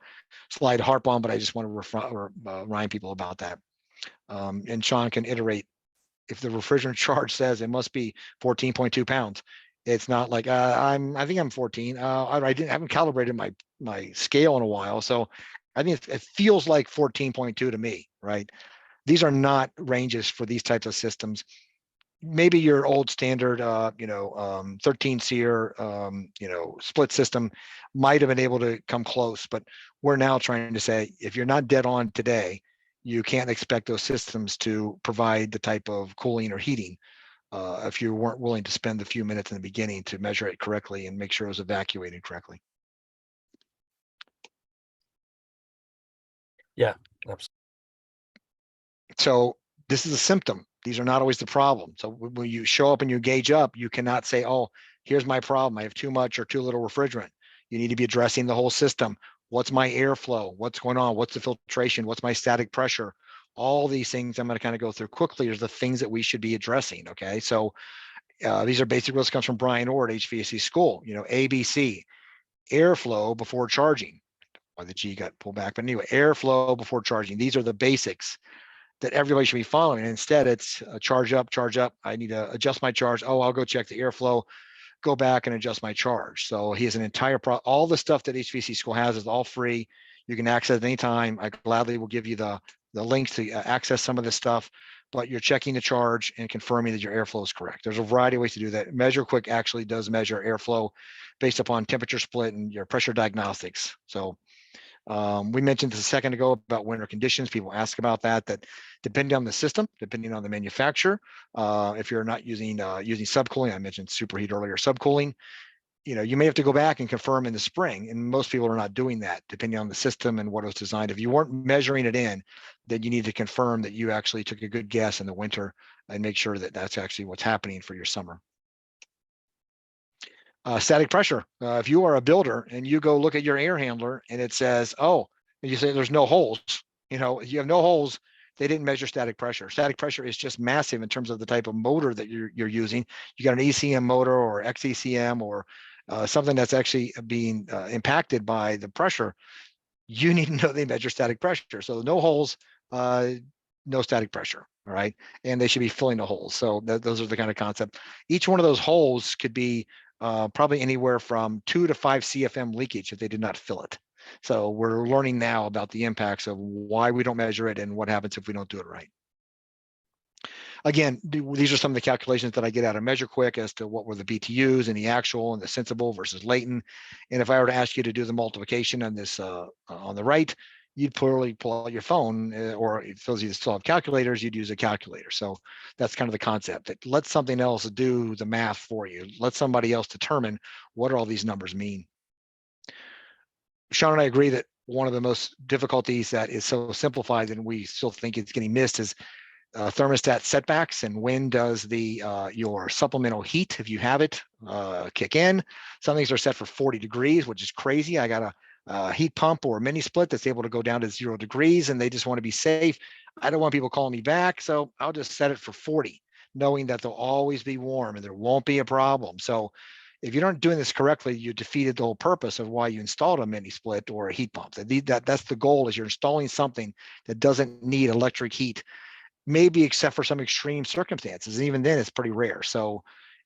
slide harp on, but I just want to remind people about that. And Shawn can iterate. If the refrigerant charge says it must be 14.2 pounds, it's not like I think I'm 14. I haven't calibrated my scale in a while, so I think it feels like 14.2 to me, right? These are not ranges for these types of systems. maybe your old standard, 13 SEER, split system might have been able to come close, but we're now trying to say, if you're not dead on today, you can't expect those systems to provide the type of cooling or heating if you weren't willing to spend the few minutes in the beginning to measure it correctly and make sure it was evacuated correctly. Yeah, absolutely. So this is a symptom. These are not always the problem. So when you show up and you gauge up, you cannot say, oh, here's my problem. I have too much or too little refrigerant. You need to be addressing the whole system. What's my airflow? What's going on? What's the filtration? What's my static pressure? All these things I'm going to kind of go through quickly are the things that we should be addressing. Okay. So these are basic rules, comes from Brian Orr at HVAC school, ABC, airflow before charging. Why the G got pulled back, but anyway, airflow before charging. These are the basics that everybody should be following. And instead, it's charge up. I need to adjust my charge. Oh, I'll go check the airflow, go back and adjust my charge. So he has an entire all the stuff that HVAC school has is all free. You can access it anytime. I gladly will give you the links to access some of this stuff, but you're checking the charge and confirming that your airflow is correct. There's a variety of ways to do that. MeasureQuick actually does measure airflow based upon temperature split and your pressure diagnostics. So we mentioned this a second ago about winter conditions. People ask about that depending on the system, depending on the manufacturer, if you're not using subcooling, I mentioned superheat earlier, subcooling, you may have to go back and confirm in the spring, and most people are not doing that depending on the system and what it was designed. If you weren't measuring it in, then you need to confirm that you actually took a good guess in the winter and make sure that that's actually what's happening for your summer. Static pressure. If you are a builder and you go look at your air handler and it says, oh, and you say there's no holes, you have no holes, they didn't measure static pressure. Static pressure is just massive in terms of the type of motor that you're using. You got an ECM motor or XECM or something that's actually being impacted by the pressure. You need to know they measure static pressure. So no holes, no static pressure. All right. And they should be filling the holes. So those are the kind of concept. Each one of those holes could be probably anywhere from 2 to 5 CFM leakage if they did not fill it. So we're learning now about the impacts of why we don't measure it and what happens if we don't do it right. Again, these are some of the calculations that I get out of MeasureQuick as to what were the BTUs and the actual and the sensible versus latent. And if I were to ask you to do the multiplication on this on the right, you'd probably pull out your phone, or if those of you that still have calculators, you'd use a calculator. So that's kind of the concept, that let something else do the math for you. Let somebody else determine what do all these numbers mean. Shawn and I agree that one of the most difficulties that is so simplified and we still think it's getting missed is thermostat setbacks, and when does the your supplemental heat, if you have it, kick in. Some things are set for 40 degrees, which is crazy. I got a heat pump or a mini split that's able to go down to 0 degrees, and they just want to be safe. I don't want people calling me back, so I'll just set it for 40, knowing that they'll always be warm and there won't be a problem. So if you aren't doing this correctly, you defeated the whole purpose of why you installed a mini split or a heat pump. That's the goal, is you're installing something that doesn't need electric heat, maybe except for some extreme circumstances. And even then it's pretty rare. So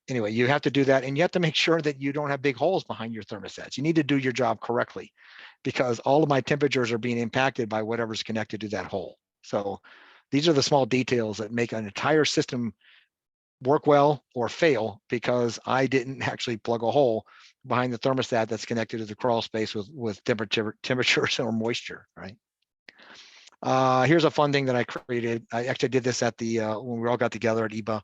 anyway, you have to do that, and you have to make sure that you don't have big holes behind your thermostats. You need to do your job correctly, because all of my temperatures are being impacted by whatever's connected to that hole. So these are the small details that make an entire system work well or fail, because I didn't actually plug a hole behind the thermostat that's connected to the crawl space with temperatures or moisture, right? Here's a fun thing that I created. I actually did this at the when we all got together at IBA.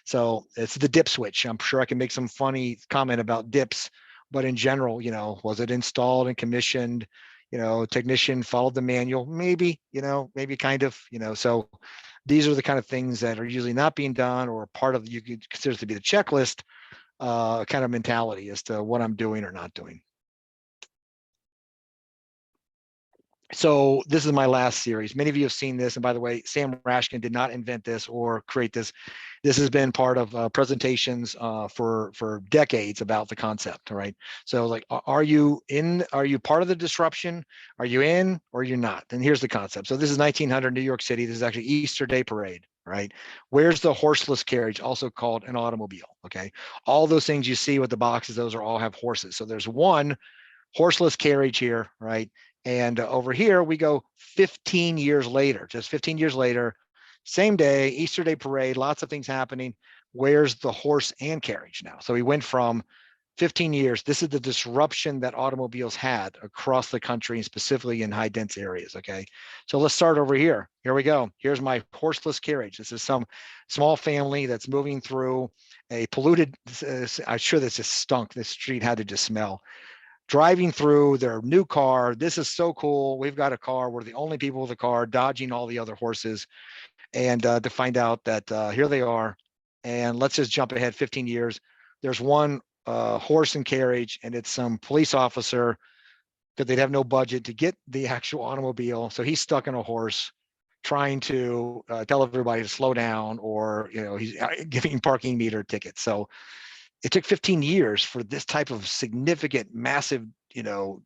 So it's the dip switch. I'm sure I can make some funny comment about dips, but in general, was it installed and commissioned? Technician followed the manual, maybe, maybe kind of, so these are the kind of things that are usually not being done, or part of, you could consider to be the checklist kind of mentality as to what I'm doing or not doing. So this is my last series. Many of you have seen this. And by the way, Sam Rashkin did not invent this or create this. This has been part of presentations for decades about the concept, right? So like, are you part of the disruption? Are you in or you're not? And here's the concept. So this is 1900 New York City. This is actually Easter Day Parade, right? Where's the horseless carriage, also called an automobile, okay? All those things you see with the boxes, those all have horses. So there's one horseless carriage here, right? And over here we go 15 years later, just 15 years later, same day, Easter Day Parade, lots of things happening. where's the horse and carriage now? So we went from 15 years. This is the disruption that automobiles had across the country and specifically in high dense areas. Okay. So let's start over here. Here we go. Here's my horseless carriage. This is some small family that's moving through a polluted, I'm sure this just stunk. This street had to just smell. Driving through their new car. This is so cool. We've got a car. We're the only people with a car, dodging all the other horses. And to find out that here they are. And let's just jump ahead 15 years. There's one horse and carriage, and it's some police officer that they'd have no budget to get the actual automobile. So he's stuck in a horse trying to tell everybody to slow down, or, he's giving parking meter tickets. So it took 15 years for this type of significant, massive,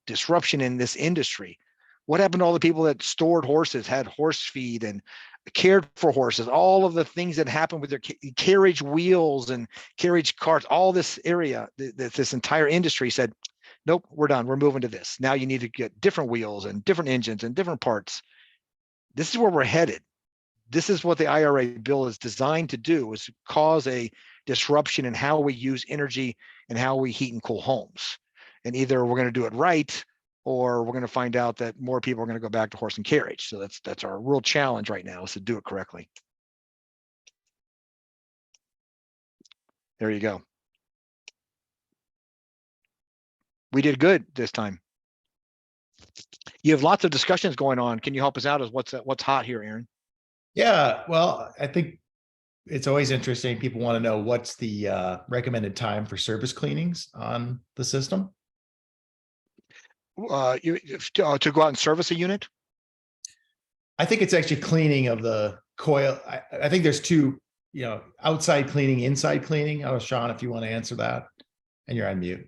disruption in this industry. What happened to all the people that stored horses, had horse feed and cared for horses, all of the things that happened with their carriage wheels and carriage carts, all this area, this entire industry said, nope, we're done. We're moving to this. Now you need to get different wheels and different engines and different parts. This is where we're headed. This is what the IRA bill is designed to do, is cause a disruption in how we use energy and how we heat and cool homes. And either we're going to do it right, or we're going to find out that more people are going to go back to horse and carriage. So that's our real challenge right now, is to do it correctly. There you go. We did good this time. You have lots of discussions going on. Can you help us out as what's hot here, Aaron? Yeah, well, I think it's always interesting. People want to know what's the recommended time for service cleanings on the system. To go out and service a unit? I think it's actually cleaning of the coil. I think there's two, outside cleaning, inside cleaning. Oh, Shawn, if you want to answer that, and you're on mute.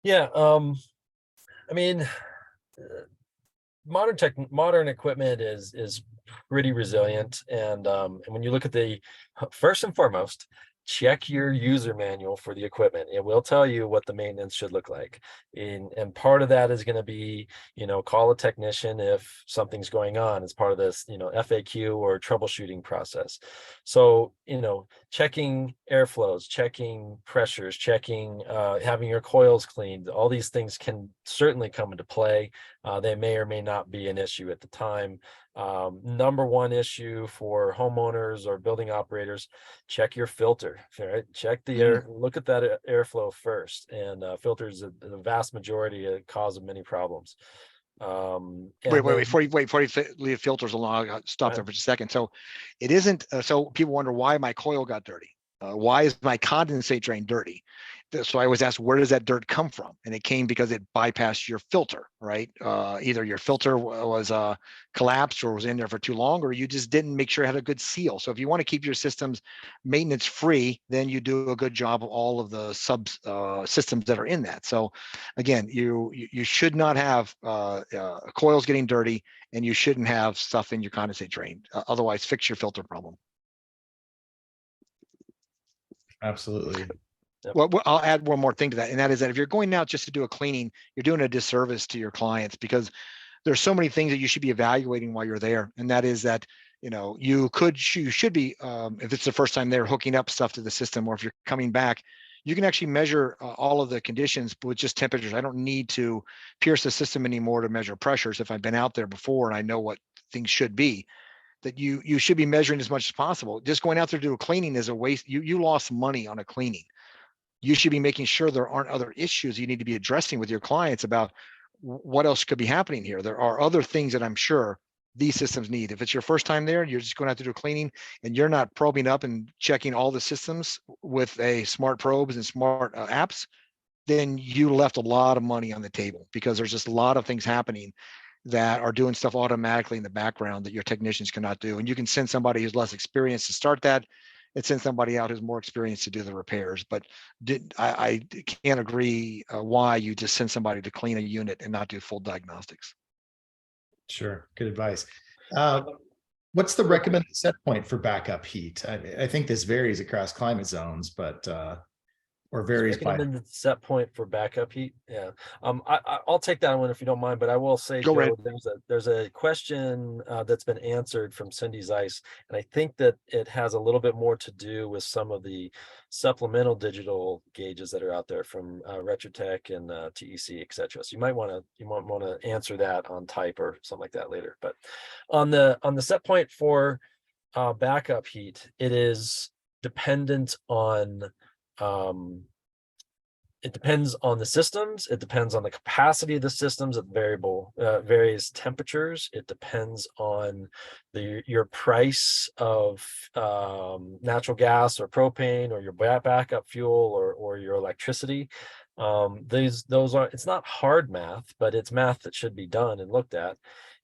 Yeah. I mean, modern equipment is pretty resilient. And when you look at first and foremost, check your user manual for the equipment. It will tell you what the maintenance should look like. And part of that is going to be, call a technician if something's going on. It's part of this, FAQ or troubleshooting process. So, checking airflows, checking pressures, checking, having your coils cleaned, all these things can certainly come into play. They may or may not be an issue at the time. Number one issue for homeowners or building operators, check your filter, right? Check the air, look at that airflow first. And filters are the vast majority of cause of many problems. Wait, before you leave filters along, I'll stop there for just a second. So it isn't, so people wonder why my coil got dirty. Why is my condensate drain dirty? So I always ask, where does that dirt come from? And it came because it bypassed your filter, right? Either your filter was collapsed or was in there for too long, or you just didn't make sure it had a good seal. So if you want to keep your systems maintenance free, then you do a good job of all of the sub systems that are in that. So again, you should not have coils getting dirty, and you shouldn't have stuff in your condensate drain. Otherwise, fix your filter problem. Absolutely. Well, I'll add one more thing to that, and that is that if you're going out just to do a cleaning, you're doing a disservice to your clients, because there's so many things that you should be evaluating while you're there. And that is that, you should be, if it's the first time they're hooking up stuff to the system, or if you're coming back, you can actually measure all of the conditions with just temperatures. I don't need to pierce the system anymore to measure pressures. If I've been out there before and I know what things should be, that you should be measuring as much as possible. Just going out there to do a cleaning is a waste. You lost money on a cleaning. You should be making sure there aren't other issues you need to be addressing with your clients about what else could be happening here. There are other things that I'm sure these systems need. If it's your first time there, you're just going to have to do a cleaning, and you're not probing up and checking all the systems with a smart probes and smart apps, then you left a lot of money on the table, because there's just a lot of things happening that are doing stuff automatically in the background that your technicians cannot do. And you can send somebody who's less experienced to start that, and send somebody out who's more experienced to do the repairs. But I can't agree why you just send somebody to clean a unit and not do full diagnostics. Sure, good advice. What's the recommended set point for backup heat? I think this varies across climate zones, but or varies by? Recommended set point for backup heat. Yeah. I'll take that one if you don't mind, but I will say, Go right. Joe, there's a question that's been answered from Cindy Zeiss, and I think that it has a little bit more to do with some of the supplemental digital gauges that are out there from Retrotech and TEC, etc. So you might want to answer that on type or something like that later. But on the set point for backup heat, it is dependent on it depends on the systems. It depends on the capacity of the systems at various temperatures. It depends on your price of natural gas or propane or your backup fuel or your electricity. It's not hard math, but it's math that should be done and looked at.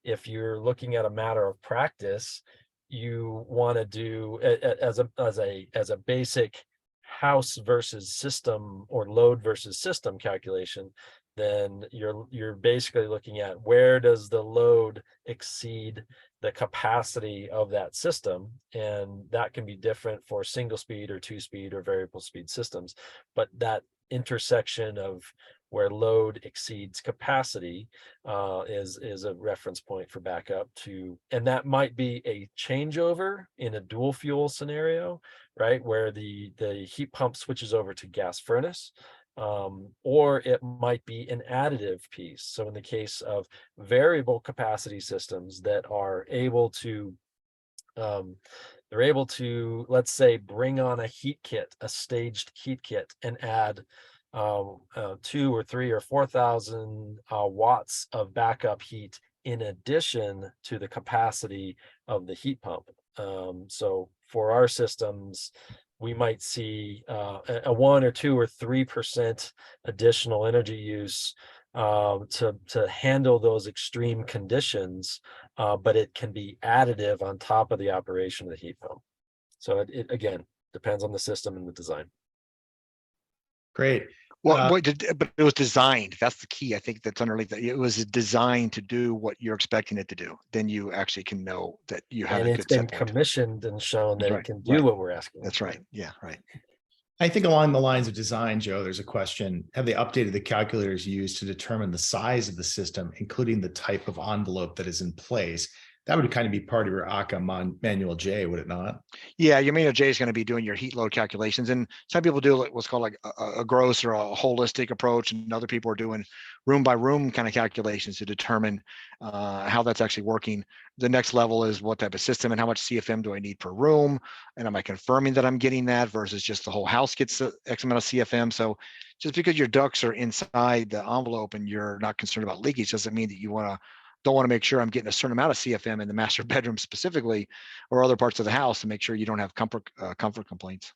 If you're looking at a matter of practice, you want to do as a basic house versus system or load versus system calculation, then you're basically looking at where does the load exceed the capacity of that system, and that can be different for single speed or 2-speed or variable speed systems. But that intersection of where load exceeds capacity is a reference point for backup to, and that might be a changeover in a dual fuel scenario, right, where the heat pump switches over to gas furnace, or it might be an additive piece. So in the case of variable capacity systems that are able to let's say bring on a heat kit, a staged heat kit, and add 2 or 3 or 4,000 watts of backup heat in addition to the capacity of the heat pump. So for our systems, we might see a 1 or 2 or 3% additional energy use to handle those extreme conditions, but it can be additive on top of the operation of the heat pump. So it again depends on the system and the design. Great. Well, but it was designed. That's the key. I think that's underneath that. It was designed to do what you're expecting it to do. Then you actually can know that you have And a it's good been set point. commissioned and shown that That's it can right, do right. what we're asking. That's right. Yeah, right. I think along the lines of design, Joe, there's a question. Have they updated the calculators used to determine the size of the system, including the type of envelope that is in place? That would kind of be part of your ACCA manual J, would it not? Yeah, your manual J is going to be doing your heat load calculations, and some people do what's called like a gross or a holistic approach, and other people are doing room by room kind of calculations to determine how that's actually working. The next level is what type of system and how much CFM do I need per room, and am I confirming that I'm getting that versus just the whole house gets X amount of CFM. So just because your ducts are inside the envelope and you're not concerned about leakage doesn't mean that you don't want to make sure I'm getting a certain amount of CFM in the master bedroom specifically, or other parts of the house to make sure you don't have comfort complaints.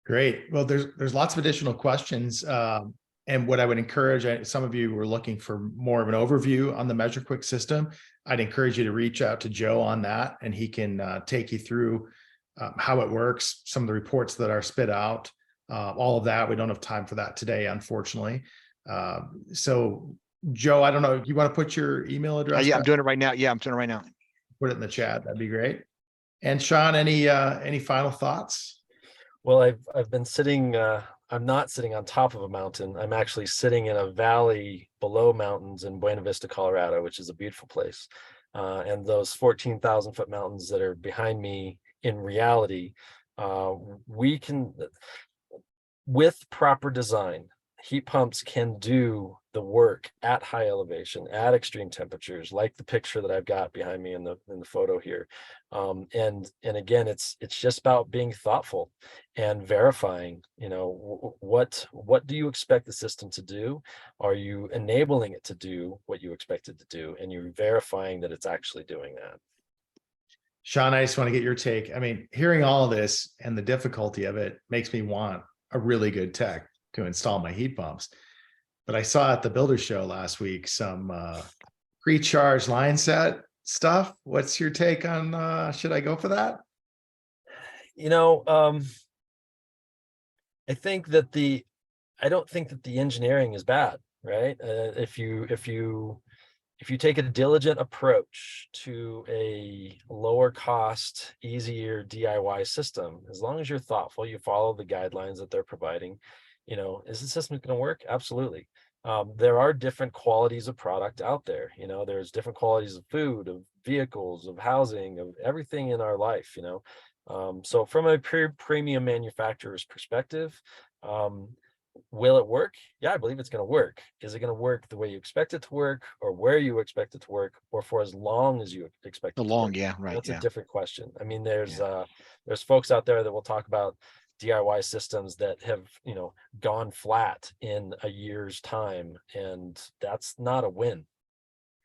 Great. Well, there's lots of additional questions. And what I would encourage, some of you were looking for more of an overview on the MeasureQuick system. I'd encourage you to reach out to Joe on that, and he can take you through how it works, some of the reports that are spit out, all of that. We don't have time for that today, unfortunately. So Joe, I don't know, you want to put your email address? Yeah, I'm doing it right now. Yeah, I'm doing it right now. Put it in the chat. That'd be great. And Shawn, any final thoughts? Well, I've been sitting, I'm not sitting on top of a mountain. I'm actually sitting in a valley below mountains in Buena Vista, Colorado, which is a beautiful place. And those 14,000 foot mountains that are behind me, in reality, we can, with proper design, heat pumps can do the work at high elevation, at extreme temperatures, like the picture that I've got behind me in the photo here. And again, it's just about being thoughtful and verifying, what do you expect the system to do? Are you enabling it to do what you expect it to do? And you're verifying that it's actually doing that. Shawn, I just want to get your take. I mean, hearing all of this and the difficulty of it makes me want a really good tech to install my heat pumps. But I saw at the builder show last week some pre-charged line set stuff. What's your take on should I go for that? I don't think that the engineering is bad, right? If you if you take a diligent approach to a lower cost, easier DIY system, as long as you're thoughtful, you follow the guidelines that they're providing, you know, is the system going to work? Absolutely. There are different qualities of product out there. You know, there's different qualities of food, of vehicles, of housing, of everything in our life, you know. So from a premium manufacturer's perspective, will it work? Yeah, I believe it's going to work. Is it going to work the way you expect it to work, or where you expect it to work, or for as long as you expect it to work? Yeah, right. That's yeah. a different question. I mean, there's folks out there that will talk about DIY systems that have, you know, gone flat in a year's time, and that's not a win.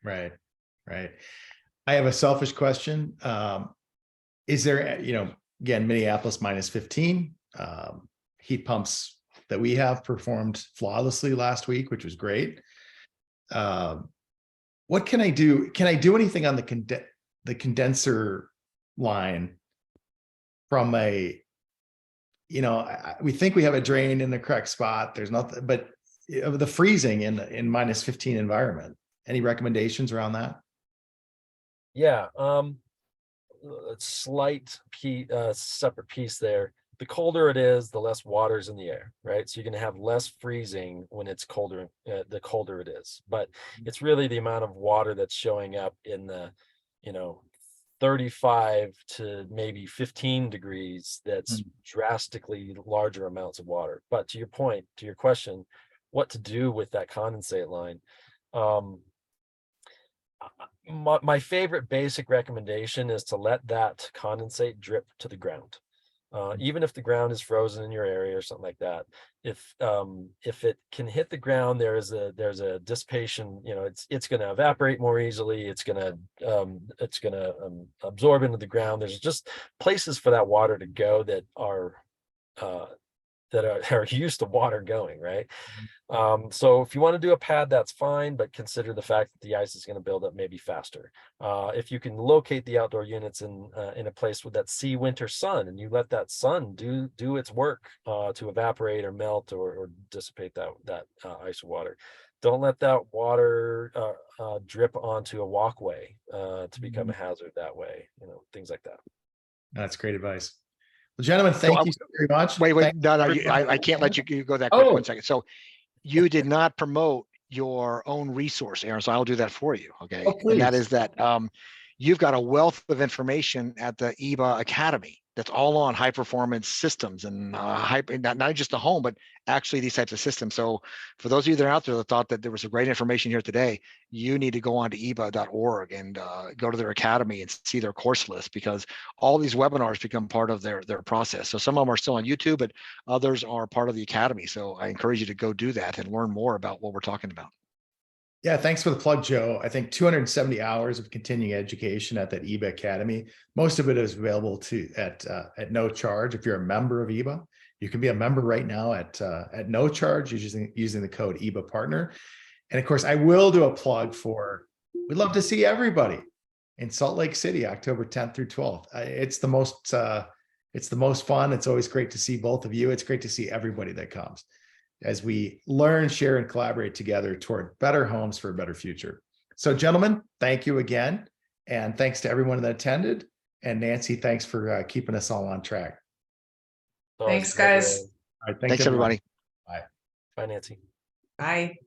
Right. I have a selfish question. Is there, you know, again, Minneapolis -15, heat pumps that we have performed flawlessly last week, which was great. What can I do? Can I do anything on the condenser line from a, you know, we think we have a drain in the correct spot. There's nothing, but the freezing in -15 environment. Any recommendations around that? Yeah, a slight separate piece there. The colder it is, the less water's in the air, right? So you're going to have less freezing when it's colder, the colder it is. But it's really the amount of water that's showing up in the, you know, 35 to maybe 15 degrees that's drastically larger amounts of water. But to your point, to your question, what to do with that condensate line? My favorite basic recommendation is to let that condensate drip to the ground. Even if the ground is frozen in your area or something like that, if it can hit the ground, there's a dissipation. You know, it's going to evaporate more easily. It's going to absorb into the ground. There's just places for that water to go that are used to water going, right? So if you want to do a pad, that's fine, but consider the fact that the ice is going to build up maybe faster. If you can locate the outdoor units in a place with that winter sun, and you let that sun do its work to evaporate or melt or dissipate that ice water. Don't let that water drip onto a walkway to become a hazard that way. You know, things like that. That's great advice. Well, gentlemen, thank you so very much. Wait, Thank no, I can't let you go that quick. 1 second. So you did not promote your own resource, Aaron, so I'll do that for you. Okay. Oh, and that is that you've got a wealth of information at the EBA Academy that's all on high performance systems and not just the home, but actually these types of systems. So for those of you that are out there that thought that there was some great information here today, you need to go on to eba.org and go to their academy and see their course list, because all these webinars become part of their process. So some of them are still on YouTube, but others are part of the academy. So I encourage you to go do that and learn more about what we're talking about. Yeah, thanks for the plug, Joe. I think 270 hours of continuing education at that EBA Academy. Most of it is available at no charge. If you're a member of EBA, you can be a member right now at no charge using the code EBA Partner. And of course, I will do a plug for, we'd love to see everybody in Salt Lake City, October 10th through 12th. It's the most fun. It's always great to see both of you. It's great to see everybody that comes, as we learn, share, and collaborate together toward better homes for a better future. So, gentlemen, thank you again. And thanks to everyone that attended. And Nancy, thanks for keeping us all on track. Thanks, guys. All right, Thanks everybody. Bye. Bye, Nancy. Bye.